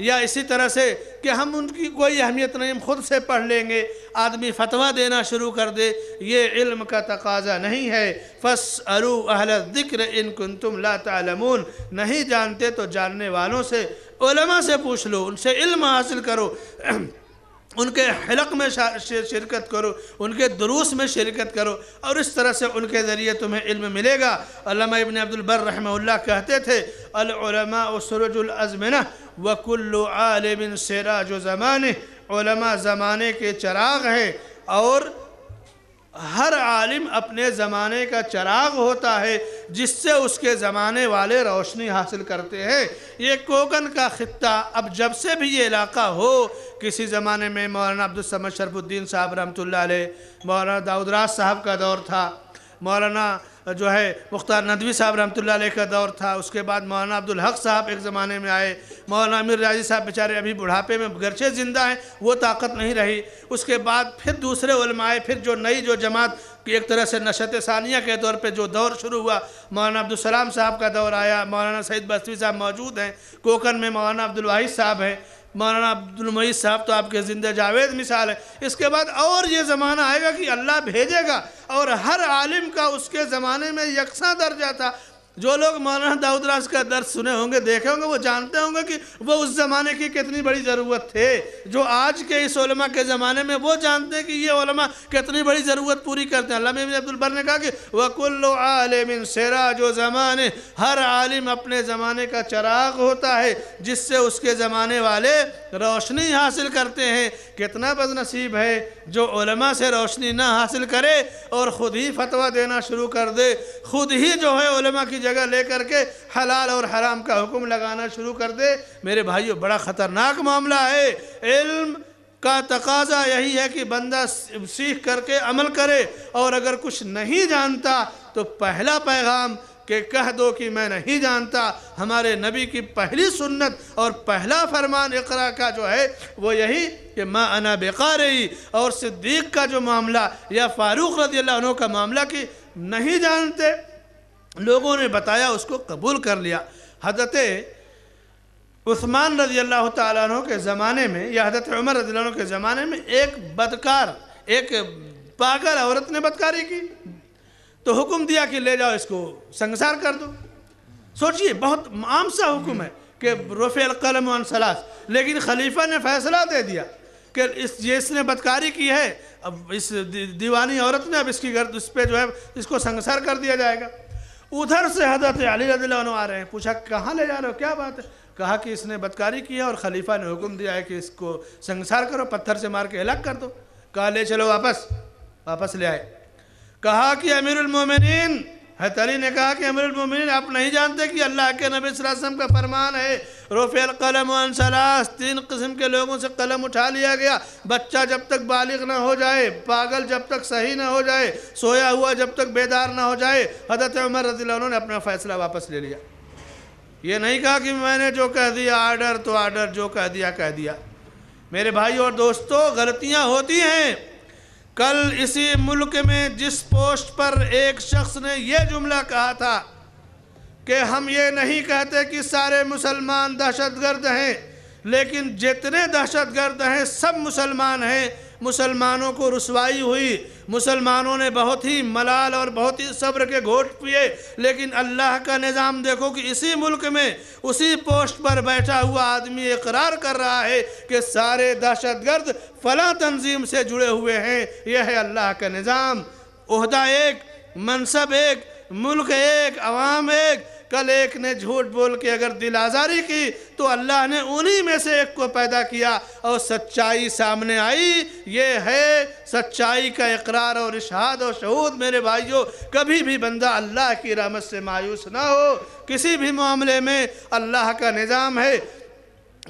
یا اسی طرح سے کہ ہم ان کی کوئی اہمیت نہیں، ہم خود سے پڑھ لیں گے، آدمی فتویٰ دینا شروع کر دے، یہ علم کا تقاضا نہیں ہے۔ فَاسْأَلُوا أَهْلَ الذِّكْرِ إِن كُنتُمْ لَا تَعْلَمُونَ، نہیں جانتے تو جاننے والوں سے، علماء سے پوچھ لو، ان سے علم حاصل کرو، ان کے حلق میں شرکت کرو، ان کے دروس میں شرکت کرو، اور اس طرح سے ان کے ذریعے تمہیں علم ملے گا۔ علامہ ابن عبد البر رحمہ اللہ کہتے تھے العلماء سرج الازمنہ وکل عالم سراج زمانہ، علماء زمانے کے چراغ ہیں اور ہر عالم اپنے زمانے کا چراغ ہوتا ہے جس سے اس کے زمانے والے روشنی حاصل کرتے ہیں۔ یہ کوکن کا خطہ اب جب سے بھی یہ علاقہ ہو، کسی زمانے میں مولانا عبدالصمد شرف الدین صاحب رحمۃ اللہ علیہ، مولانا داؤد راز صاحب کا دور تھا، مولانا جو ہے مختار ندوی صاحب رحمۃ اللہ علیہ کا دور تھا، اس کے بعد مولانا عبدالحق صاحب ایک زمانے میں آئے، مولانا امیر ریاضی صاحب بیچارے ابھی بڑھاپے میں گرچہ زندہ ہیں، وہ طاقت نہیں رہی، اس کے بعد پھر دوسرے علماء آئے، پھر جو نئی جو جماعت کی ایک طرح سے نشت ثانیہ کے طور پہ جو دور شروع ہوا، مولانا عبدالسلام صاحب کا دور آیا، مولانا سعید بستوی صاحب موجود ہیں، کوکن میں مولانا عبدالواحد صاحب ہیں، مولانا عبدالمعید صاحب تو آپ کے زندہ جاوید مثال ہے۔ اس کے بعد اور یہ زمانہ آئے گا کہ اللہ بھیجے گا، اور ہر عالم کا اس کے زمانے میں یکساں درجہ تھا۔ جو لوگ مولانا داؤد راز کا درس سنے ہوں گے، دیکھے ہوں گے، وہ جانتے ہوں گے کہ وہ اس زمانے کی کتنی بڑی ضرورت تھے۔ جو آج کے اس علماء کے زمانے میں وہ جانتے ہیں کہ یہ علماء کتنی بڑی ضرورت پوری کرتے ہیں۔ علامہ ابن عبد البر نے کہا کہ وَكُلُّ عَالِمٍ سِرَاجُ زَمَانِهِ، ہر عالم اپنے زمانے کا چراغ ہوتا ہے جس سے اس کے زمانے والے روشنی حاصل کرتے ہیں۔ کتنا بد نصیب ہے جو علماء سے روشنی نہ حاصل کرے اور خود ہی فتویٰ دینا شروع کر دے، خود ہی جو ہے علماء کی جگہ لے کر کے حلال اور حرام کا حکم لگانا شروع کر دے۔ میرے بھائیو، بڑا خطرناک معاملہ ہے۔ علم کا تقاضا یہی ہے کہ بندہ سیکھ کر کے عمل کرے، اور اگر کچھ نہیں جانتا تو پہلا پیغام کہ کہہ دو کہ میں نہیں جانتا۔ ہمارے نبی کی پہلی سنت اور پہلا فرمان اقرا کا جو ہے وہ یہی کہ ما انا بقارئی، اور صدیق کا جو معاملہ یا فاروق رضی اللہ عنہ کا معاملہ کہ نہیں جانتے، لوگوں نے بتایا، اس کو قبول کر لیا۔ حضرت عثمان رضی اللہ تعالیٰ عنہ کے زمانے میں یا حضرت عمر رضی اللہ عنہ کے زمانے میں ایک بدکار، ایک پاگل عورت نے بدکاری کی، تو حکم دیا کہ لے جاؤ اس کو سنگسار کر دو۔ سوچئے، بہت عام سا حکم ہے کہ رفع القلم عن ثلاث، لیکن خلیفہ نے فیصلہ دے دیا کہ اس نے بدکاری کی ہے، اب اس دیوانی عورت نے اب اس کی گرد اس پہ جو ہے اس کو سنگسار کر دیا جائے گا۔ ادھر سے حضرت علی رضی اللہ عنہ آ رہے ہیں، پوچھا کہاں لے جا رہے ہو، کیا بات ہے؟ کہا کہ اس نے بدکاری کی ہے اور خلیفہ نے حکم دیا ہے کہ اس کو سنگسار کرو، پتھر سے مار کے ہلاک کر دو۔ کہا لے چلو واپس لے آئے۔ کہا کہ امیر المومنین، حضرت علی نے کہا کہ امیر المومنین آپ نہیں جانتے کہ اللہ کے نبی صلی اللہ علیہ وسلم کا فرمان ہے رفع القلم عن ثلاث، 3 قسم کے لوگوں سے قلم اٹھا لیا گیا، بچہ جب تک بالغ نہ ہو جائے، پاگل جب تک صحیح نہ ہو جائے، سویا ہوا جب تک بیدار نہ ہو جائے۔ حضرت عمر رضی اللہ عنہ نے اپنا فیصلہ واپس لے لیا۔ یہ نہیں کہا کہ میں نے جو کہہ دیا آرڈر تو آرڈر، جو کہہ دیا۔ میرے بھائی اور دوستو، غلطیاں ہوتی ہیں۔ کل اسی ملک میں جس پوسٹ پر ایک شخص نے یہ جملہ کہا تھا کہ ہم یہ نہیں کہتے کہ سارے مسلمان دہشت گرد ہیں، لیکن جتنے دہشت گرد ہیں سب مسلمان ہیں۔ مسلمانوں کو رسوائی ہوئی، مسلمانوں نے بہت ہی ملال اور بہت ہی صبر کے گھونٹ پیے، لیکن اللہ کا نظام دیکھو کہ اسی ملک میں اسی پوسٹ پر بیٹھا ہوا آدمی اقرار کر رہا ہے کہ سارے دہشت گرد فلاں تنظیم سے جڑے ہوئے ہیں۔ یہ ہے اللہ کا نظام، عہدہ ایک، منصب ایک، ملک ایک، عوام ایک۔ کل ایک نے جھوٹ بول کے اگر دل آزاری کی تو اللہ نے انہی میں سے ایک کو پیدا کیا اور سچائی سامنے آئی۔ یہ ہے سچائی کا اقرار اور اشہاد اور شہود۔ میرے بھائیوں، کبھی بھی بندہ اللہ کی رحمت سے مایوس نہ ہو۔ کسی بھی معاملے میں اللہ کا نظام ہے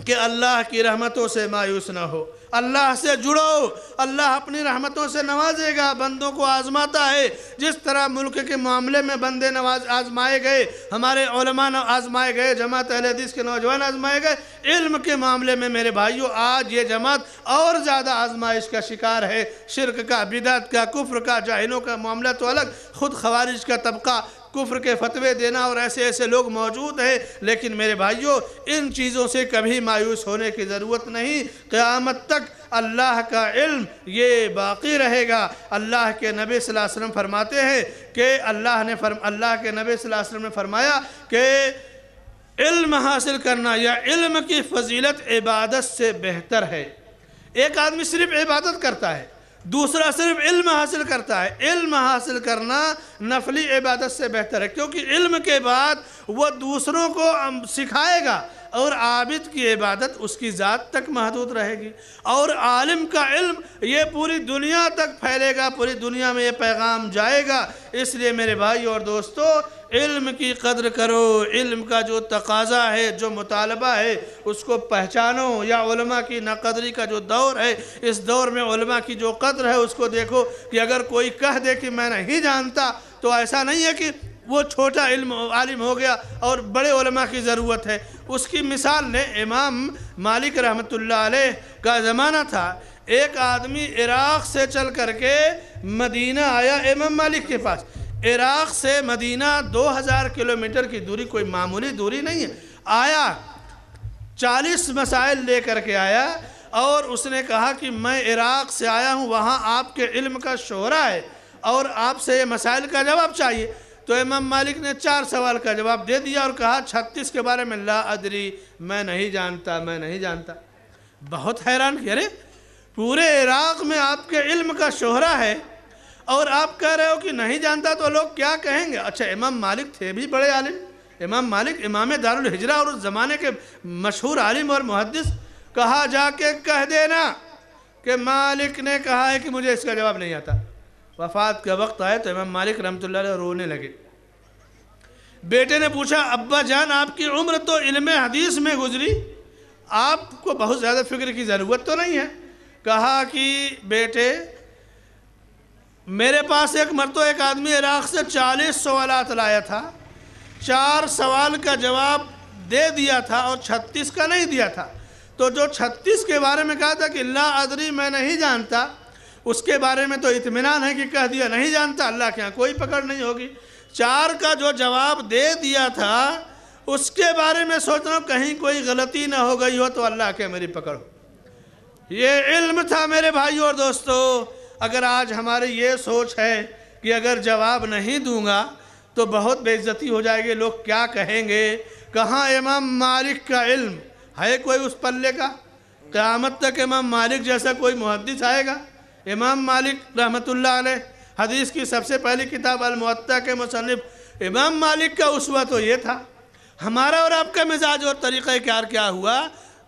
کہ اللہ کی رحمتوں سے مایوس نہ ہو، اللہ سے جڑو، اللہ اپنی رحمتوں سے نوازے گا، بندوں کو آزماتا ہے۔ جس طرح ملک کے معاملے میں بندے آزمائے گئے، ہمارے علماء آزمائے گئے، جماعت اہل حدیث کے نوجوان آزمائے گئے، علم کے معاملے میں میرے بھائیوں آج یہ جماعت اور زیادہ آزمائش کا شکار ہے۔ شرک کا، بدعت کا، کفر کا، جاہلوں کا معاملہ تو الگ، خود خوارج کا طبقہ کفر کے فتوے دینا، اور ایسے ایسے لوگ موجود ہیں۔ لیکن میرے بھائیوں، ان چیزوں سے کبھی مایوس ہونے کی ضرورت نہیں، قیامت تک اللہ کا علم یہ باقی رہے گا۔ اللہ کے نبی صلی اللہ علیہ وسلم فرماتے ہیں کہ اللہ کے نبی صلی اللہ علیہ وسلم نے فرمایا کہ علم حاصل کرنا یا علم کی فضیلت عبادت سے بہتر ہے۔ ایک آدمی صرف عبادت کرتا ہے، دوسرا صرف علم حاصل کرتا ہے۔ علم حاصل کرنا نفلی عبادت سے بہتر ہے، کیونکہ علم کے بعد وہ دوسروں کو سکھائے گا، اور عابد کی عبادت اس کی ذات تک محدود رہے گی، اور عالم کا علم یہ پوری دنیا تک پھیلے گا، پوری دنیا میں یہ پیغام جائے گا۔ اس لیے میرے بھائی اور دوستو، علم کی قدر کرو، علم کا جو تقاضا ہے، جو مطالبہ ہے، اس کو پہچانو۔ یا علماء کی ناقدری کا جو دور ہے، اس دور میں علماء کی جو قدر ہے اس کو دیکھو کہ اگر کوئی کہہ دے کہ میں نہیں جانتا، تو ایسا نہیں ہے کہ وہ چھوٹا عالم ہو گیا اور بڑے علماء کی ضرورت ہے۔ اس کی مثال نے امام مالک رحمۃ اللہ علیہ کا زمانہ تھا، ایک آدمی عراق سے چل کر کے مدینہ آیا امام مالک کے پاس۔ عراق سے مدینہ 2000 کلومیٹر کی دوری کوئی معمولی دوری نہیں ہے۔ آیا 40 مسائل لے کر کے آیا، اور اس نے کہا کہ میں عراق سے آیا ہوں، وہاں آپ کے علم کا شہرہ ہے اور آپ سے یہ مسائل کا جواب چاہیے۔ تو امام مالک نے 4 سوال کا جواب دے دیا اور کہا 36 کے بارے میں لا ادری، میں نہیں جانتا۔ بہت حیران کہ ارے پورے عراق میں آپ کے علم کا شہرہ ہے اور آپ کہہ رہے ہو کہ نہیں جانتا، تو لوگ کیا کہیں گے؟ اچھا، امام مالک تھے بھی بڑے عالم، امام مالک امام دار الہجرہ اور اس زمانے کے مشہور عالم اور محدث۔ کہا جا کے کہہ دینا کہ مالک نے کہا ہے کہ مجھے اس کا جواب نہیں آتا۔ وفات کا وقت آئے تو امام مالک رحمۃ اللہ علیہ رونے لگے۔ بیٹے نے پوچھا، ابا جان آپ کی عمر تو علم حدیث میں گزری، آپ کو بہت زیادہ فکر کی ضرورت تو نہیں ہے؟ کہا کہ بیٹے، میرے پاس ایک مرتبہ ایک آدمی عراق سے 40 سوالات لایا تھا، 4 سوال کا جواب دے دیا تھا اور 36 کا نہیں دیا تھا۔ تو جو 36 کے بارے میں کہا تھا کہ لا ادری، میں نہیں جانتا، اس کے بارے میں تو اطمینان ہے کہ کہہ دیا نہیں جانتا، اللہ کے ہاں کوئی پکڑ نہیں ہوگی۔ 4 کا جو جواب دے دیا تھا اس کے بارے میں سوچ رہا ہوں کہیں کوئی غلطی نہ ہو گئی ہو تو اللہ کے میری پکڑ ہو۔ یہ علم تھا میرے بھائیو اور دوستو۔ اگر آج ہماری یہ سوچ ہے کہ اگر جواب نہیں دوں گا تو بہت بے عزتی ہو جائے گی، لوگ کیا کہیں گے؟ کہاں امام مالک کا علم ہے کوئی اس پلے کا؟ قیامت تک امام مالک جیسا کوئی محدث آئے گا؟ امام مالک رحمۃ اللہ علیہ حدیث کی سب سے پہلی کتاب الموطا کے مصنف امام مالک کا اسوہ تو یہ تھا۔ ہمارا اور آپ کا مزاج اور طریقہ کار کیا ہوا؟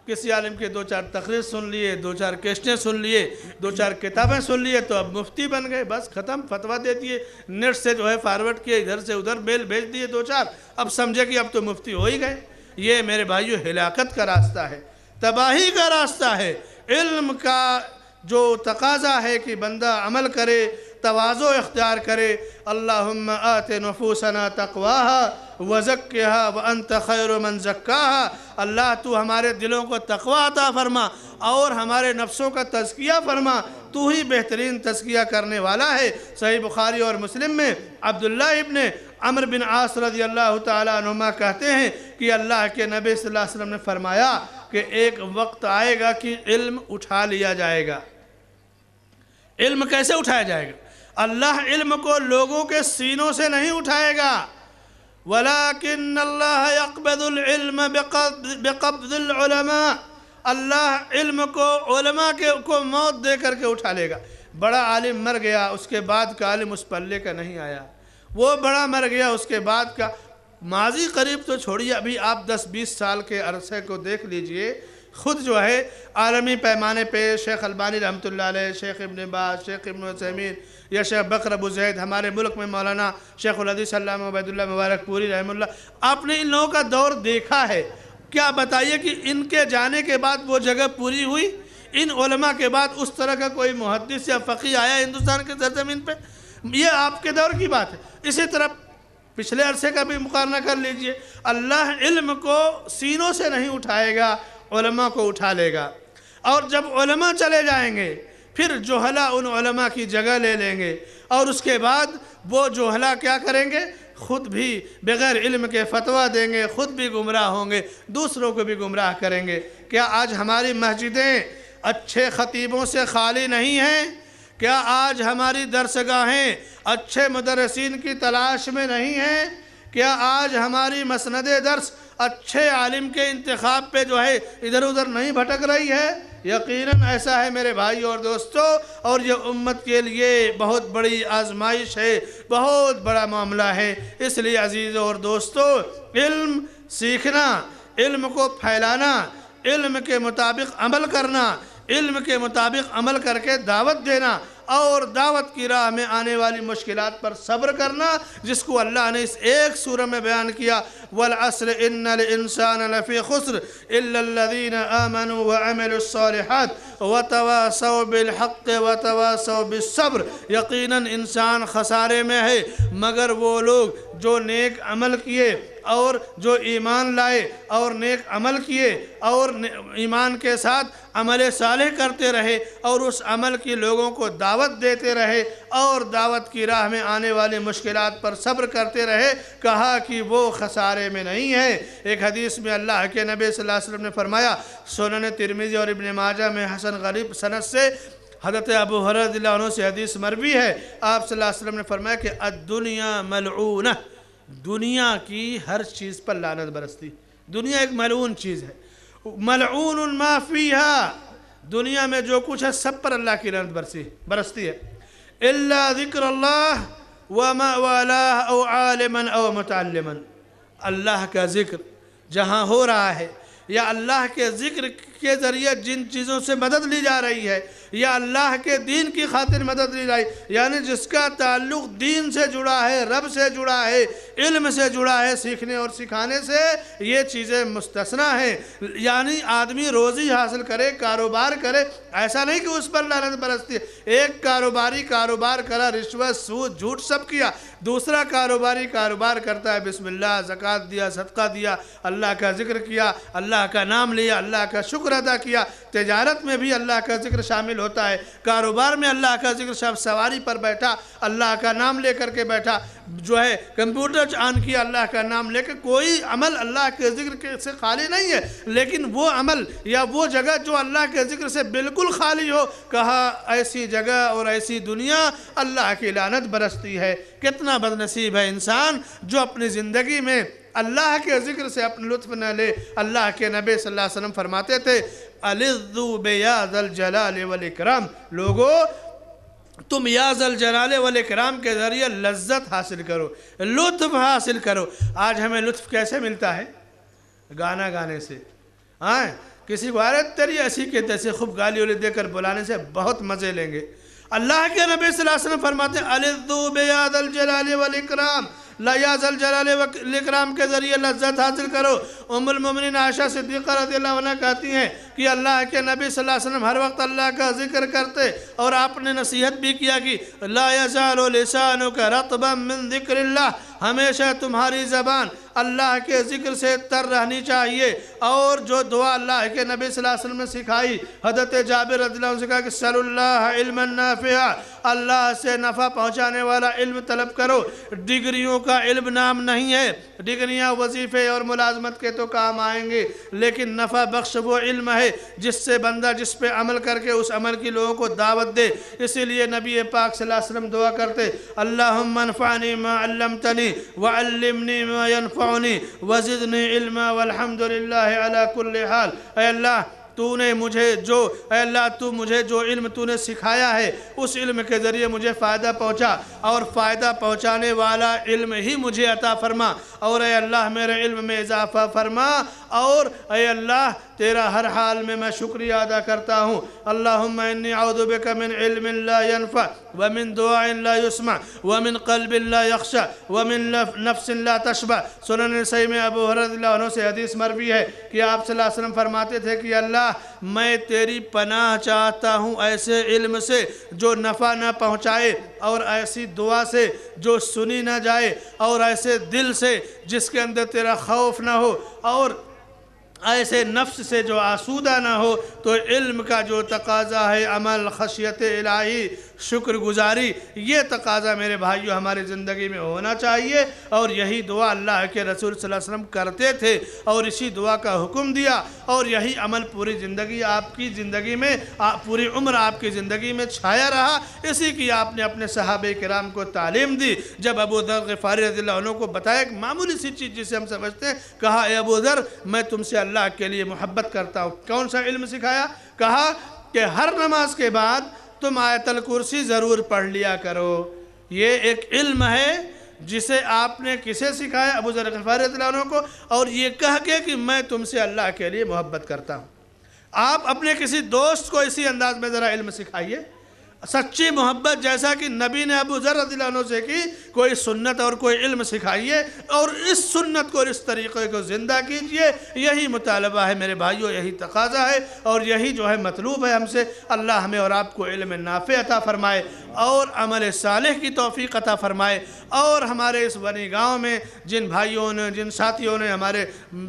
کسی عالم کے 2-4 تقریر سن لیے، 2-4 کیسٹیں سن لیے، 2-4 کتابیں سن لیے تو اب مفتی بن گئے، بس ختم، فتویٰ دے دیے، نیٹ سے جو ہے فارورڈ کیے، ادھر سے ادھر میل بھیج دیے 2-4، اب سمجھے کہ اب تو مفتی ہو ہی گئے۔ یہ میرے بھائیو ہلاکت کا راستہ ہے، تباہی کا راستہ ہے۔ علم کا جو تقاضا ہے کہ بندہ عمل کرے، تواضع اختیار کرے۔ اللہم آت نفوسنا تقواها وزکها وانت خیر من زکاها۔ اللہ تو ہمارے دلوں کو تقوی عطا فرما اور ہمارے نفسوں کا تزکیہ فرما، تو ہی بہترین تزکیہ کرنے والا ہے۔ صحیح بخاری اور مسلم میں عبداللہ ابن عمرو بن عاص رضی اللہ تعالیٰ عنہما کہتے ہیں کہ اللہ کے نبی صلی اللہ علیہ وسلم نے فرمایا کہ ایک وقت آئے گا کہ علم اٹھا لیا جائے گا۔ علم کیسے اٹھایا جائے گا؟ اللہ علم کو لوگوں کے سینوں سے نہیں اٹھائے گا، وَلَكِنَّ اللَّهَ يَقْبِضُ الْعِلْمَ بِقَبْضِ الْعُلَمَاءِ۔ اللہ علم کو علماء کو موت دے کر کے اٹھا لے گا۔ بڑا عالم مر گیا، اس کے بعد کا عالم اس پلے کا نہیں آیا۔ وہ بڑا مر گیا، اس کے بعد کا ماضی قریب تو چھوڑیے، ابھی آپ 10-20 سال کے عرصے کو دیکھ لیجئے، خود جو ہے عالمی پیمانے پہ شیخ البانی رحمۃ اللہ علیہ، شیخ ابن باز، شیخ ابن عثیمین یا شیخ بکر ابو زید، ہمارے ملک میں مولانا شیخ الحدیث علامہ عبید اللہ مبارک پوری رحمہ اللہ، آپ نے ان لوگوں کا دور دیکھا ہے۔ کیا بتائیے کہ ان کے جانے کے بعد وہ جگہ پوری ہوئی؟ ان علماء کے بعد اس طرح کا کوئی محدث یا فقیہ آیا ہندوستان کے سرزمین پہ؟ یہ آپ کے دور کی بات ہے۔ اسی طرح پچھلے عرصے کا بھی مقارنہ کر لیجئے۔ اللہ علم کو سینوں سے نہیں اٹھائے گا، علماء کو اٹھا لے گا، اور جب علماء چلے جائیں گے پھر جہلا ان علماء کی جگہ لے لیں گے، اور اس کے بعد وہ جہلا کیا کریں گے؟ خود بھی بغیر علم کے فتویٰ دیں گے، خود بھی گمراہ ہوں گے، دوسروں کو بھی گمراہ کریں گے۔ کیا آج ہماری مسجدیں اچھے خطیبوں سے خالی نہیں ہیں؟ کیا آج ہماری درسگاہیں اچھے مدرسین کی تلاش میں نہیں ہیں؟ کیا آج ہماری مسند درس اچھے عالم کے انتخاب پہ جو ہے ادھر ادھر نہیں بھٹک رہی ہے؟ یقیناً ایسا ہے میرے بھائی اور دوستو، اور یہ امت کے لیے بہت بڑی آزمائش ہے، بہت بڑا معاملہ ہے۔ اس لیے عزیزوں اور دوستو، علم سیکھنا، علم کو پھیلانا، علم کے مطابق عمل کرنا، علم کے مطابق عمل کر کے دعوت دینا، اور دعوت کی راہ میں آنے والی مشکلات پر صبر کرنا، جس کو اللہ نے اس ایک سورہ میں بیان کیا، وَالْعَصْرِ إِنَّ الْإِنسَانَ لَفِي خُسْرٍ إِلَّا الَّذِينَ آمَنُوا وَعَمِلُوا الصَّالِحَاتِ وَتَوَاصَوْا بِالْحَقِّ وَتَوَاصَوْا بِالصَّبْرِ۔ یقیناً انسان خسارے میں ہے مگر وہ لوگ جو نیک عمل کیے اور جو ایمان لائے اور نیک عمل کیے اور ایمان کے ساتھ عمل صالح کرتے رہے اور اس عمل کی لوگوں کو دعوت دیتے رہے اور دعوت کی راہ میں آنے والی مشکلات پر صبر کرتے رہے، کہا کہ وہ خسارے میں نہیں ہے۔ ایک حدیث میں اللہ کے نبی صلی اللہ علیہ وسلم نے فرمایا، سنن ترمذی اور ابن ماجہ میں حسن غریب سند سے حضرت ابو ہریرہ رضی اللہ عنہ سے حدیث مروی ہے، آپ صلی اللہ علیہ وسلم نے فرمایا کہ الدنیا ملعونہ، دنیا کی ہر چیز پر لعنت برستی۔ دنیا ایک ملعون چیز ہے، ملعون ما فیہا، دنیا میں جو کچھ ہے سب پر اللہ کی لعنت برستی ہے، الا ذکر اللہ وما والاہ او عالما او متعلما۔ اللہ کا ذکر جہاں ہو رہا ہے یا اللہ کے ذکر کے ذریعے جن چیزوں سے مدد لی جا رہی ہے یا اللہ کے دین کی خاطر مدد لی جائے، یعنی جس کا تعلق دین سے جڑا ہے، رب سے جڑا ہے، علم سے جڑا ہے، سیکھنے اور سکھانے سے، یہ چیزیں مستثنیٰ ہیں۔ یعنی آدمی روزی حاصل کرے، کاروبار کرے، ایسا نہیں کہ اس پر لعنت برستی ہے۔ ایک کاروباری کاروبار کرا، رشوت سود جھوٹ سب کیا، دوسرا کاروباری کاروبار کرتا ہے، بسم اللہ، زکوٰۃ دیا، صدقہ دیا، اللہ کا ذکر کیا، اللہ کا نام لیا، اللہ کا شکر ادا کیا۔ تجارت میں بھی اللہ کا ذکر شامل ہوتا ہے، کاروبار میں اللہ کا ذکر شامل، سواری پر بیٹھا اللہ کا نام لے کر کے بیٹھا، جو ہے کمپیوٹر آن کیا اللہ کا نام لے کے، کوئی عمل اللہ کے ذکر سے خالی نہیں ہے۔ لیکن وہ عمل یا وہ جگہ جو اللہ کے ذکر سے بالکل خالی ہو، کہا ایسی جگہ اور ایسی دنیا اللہ کی لعنت برستی ہے۔ کتنا بد نصیب ہے انسان جو اپنی زندگی میں اللہ کے ذکر سے اپنے لطف نہ لے۔ اللہ کے نبی صلی اللہ علیہ وسلم فرماتے تھے، الذو بیا ذا الجلال والاکرام، لوگو تم یا ذا الجلال والاکرام کے ذریعے لذت حاصل کرو، لطف حاصل کرو۔ آج ہمیں لطف کیسے ملتا ہے؟ گانا گانے سے، کسی کو عادت تیری ایسی کے تیسے خوب گالی والی دے کر بلانے سے بہت مزے لیں گے۔ اللہ کے نبی صلی اللہ علیہ وسلم فرماتے ہیں، الذو بیا ذا الجلال والاکرام، یا ذا الجلال والاکرام کے ذریعے لذت حاصل کرو۔ ام المومنین عائشہ صدیقہ رضی اللہ عنہ کہتی ہیں کہ اللہ کے نبی صلی اللہ علیہ وسلم ہر وقت اللہ کا ذکر کرتے، اور آپ نے نصیحت بھی کیا کہ لا یزال لسانک رطبا من ذکر اللہ، ہمیشہ تمہاری زبان اللہ کے ذکر سے تر رہنی چاہیے۔ اور جو دعا اللہ کے نبی صلی اللہ علیہ وسلم نے سکھائی، حضرت جابر رضی اللہ عنہ سے کہا کہ سل اللہ علما نافعا، اللہ سے نفع پہنچانے والا علم طلب کرو۔ ڈگریوں کا علم نام نہیں ہے، ڈگریاں وظیفے اور ملازمت کے تو کام آئیں گے، لیکن نفع بخش وہ علم ہے جس سے بندہ جس پہ عمل کر کے اس عمل کی لوگوں کو دعوت دے۔ اسی لیے نبی پاک صلی اللہ علیہ وسلم دعا کرتے، اللہم انفعنی ما علمتنی وعلمنی ما ینفعنی وزدنی علما والحمدللہ علی کل حال۔ اے اللہ تو نے مجھے اے اللہ تو مجھے جو علم تو نے سکھایا ہے اس علم کے ذریعے مجھے فائدہ پہنچا، اور فائدہ پہنچانے والا علم ہی مجھے عطا فرما، اور اے اللہ میرے علم میں اضافہ فرما، اور اے اللہ تیرا ہر حال میں شکریہ ادا کرتا ہوں۔ اللہم انی اعوذ بک من علم لا ینفع ومن دعاء لا یسمع ومن قلب لا یخشع ومن نفس لا تشبع۔ سنن نسائی میں ابو ہریرہ رضی اللہ عنہ سے حدیث مروی ہے کہ آپ صلی اللہ علیہ وسلم فرماتے تھے کہ اللہ میں تیری پناہ چاہتا ہوں ایسے علم سے جو نفع نہ پہنچائے، اور ایسی دعا سے جو سنی نہ جائے، اور ایسے دل سے جس کے اندر تیرا خوف نہ ہو، اور ایسے نفس سے جو آسودہ نہ ہو۔ تو علم کا جو تقاضا ہے عمل، خشیت الہی، شکر گزاری، یہ تقاضا میرے بھائیوں ہماری زندگی میں ہونا چاہیے، اور یہی دعا اللہ کے رسول صلی اللہ علیہ وسلم کرتے تھے اور اسی دعا کا حکم دیا، اور یہی عمل پوری زندگی آپ کی زندگی میں پوری عمر آپ کی زندگی میں چھایا رہا۔ اسی کی آپ نے اپنے صحابہ کرام کو تعلیم دی۔ جب ابو ذر غفاری رضی اللہ عنہ کو بتایا ایک معمولی سی چیز جسے ہم سمجھتے ہیں، کہا اے ابو ذر میں تم سے اللہ کے لیے محبت کرتا ہوں۔ کون سا علم سکھایا؟ کہا کہ ہر نماز کے بعد تم آیت الکرسی ضرور پڑھ لیا کرو۔ یہ ایک علم ہے جسے آپ نے کسے سکھایا؟ ابو ذر غفاری رضی اللہ عنہ کو، اور یہ کہہ کے کہ میں تم سے اللہ کے لیے محبت کرتا ہوں۔ آپ اپنے کسی دوست کو اسی انداز میں ذرا علم سکھائیے، سچی محبت جیسا کہ نبی نے ابو ذر رضی اللہ عنہ سے کی، کوئی سنت اور کوئی علم سکھائیے اور اس سنت کو اور اس طریقے کو زندہ کیجئے۔ یہی مطالبہ ہے میرے بھائیوں، یہی تقاضا ہے اور یہی جو ہے مطلوب ہے ہم سے۔ اللہ ہمیں اور آپ کو علم نافع عطا فرمائے اور عمل صالح کی توفیق عطا فرمائے، اور ہمارے اس بنی گاؤں میں جن بھائیوں نے، جن ساتھیوں نے، ہمارے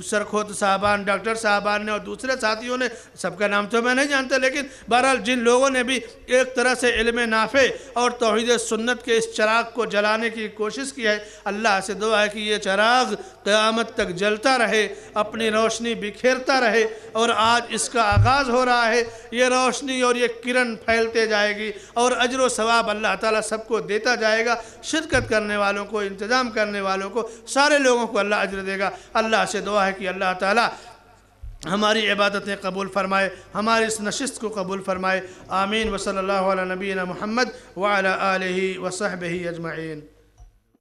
سرخود صاحبان، ڈاکٹر صاحبان نے اور دوسرے ساتھیوں نے، سب کا نام تو میں نہیں جانتا، لیکن بہرحال جن لوگوں نے بھی ایک طرح سے علم نافع اور توحید سنت کے اس چراغ کو جلانے کی کوشش کی ہے، اللہ سے دعا ہے کہ یہ چراغ قیامت تک جلتا رہے، اپنی روشنی بکھیرتا رہے، اور آج اس کا آغاز ہو رہا ہے۔ یہ روشنی اور یہ کرن پھیلتے جائے گی اور اجر و ثواب اللہ تعالیٰ سب کو دیتا جائے گا۔ شرکت کرنے والوں کو، انتظام کرنے والوں کو، سارے لوگوں کو اللہ اجر دے گا۔ اللہ سے دعا ہے کہ اللہ تعالیٰ ہماری عبادتیں قبول فرمائے، ہماری اس نشست کو قبول فرمائے۔ آمین۔ وصلی اللہ علی نبینا محمد وعلی آلہ وصحبہ اجمعین۔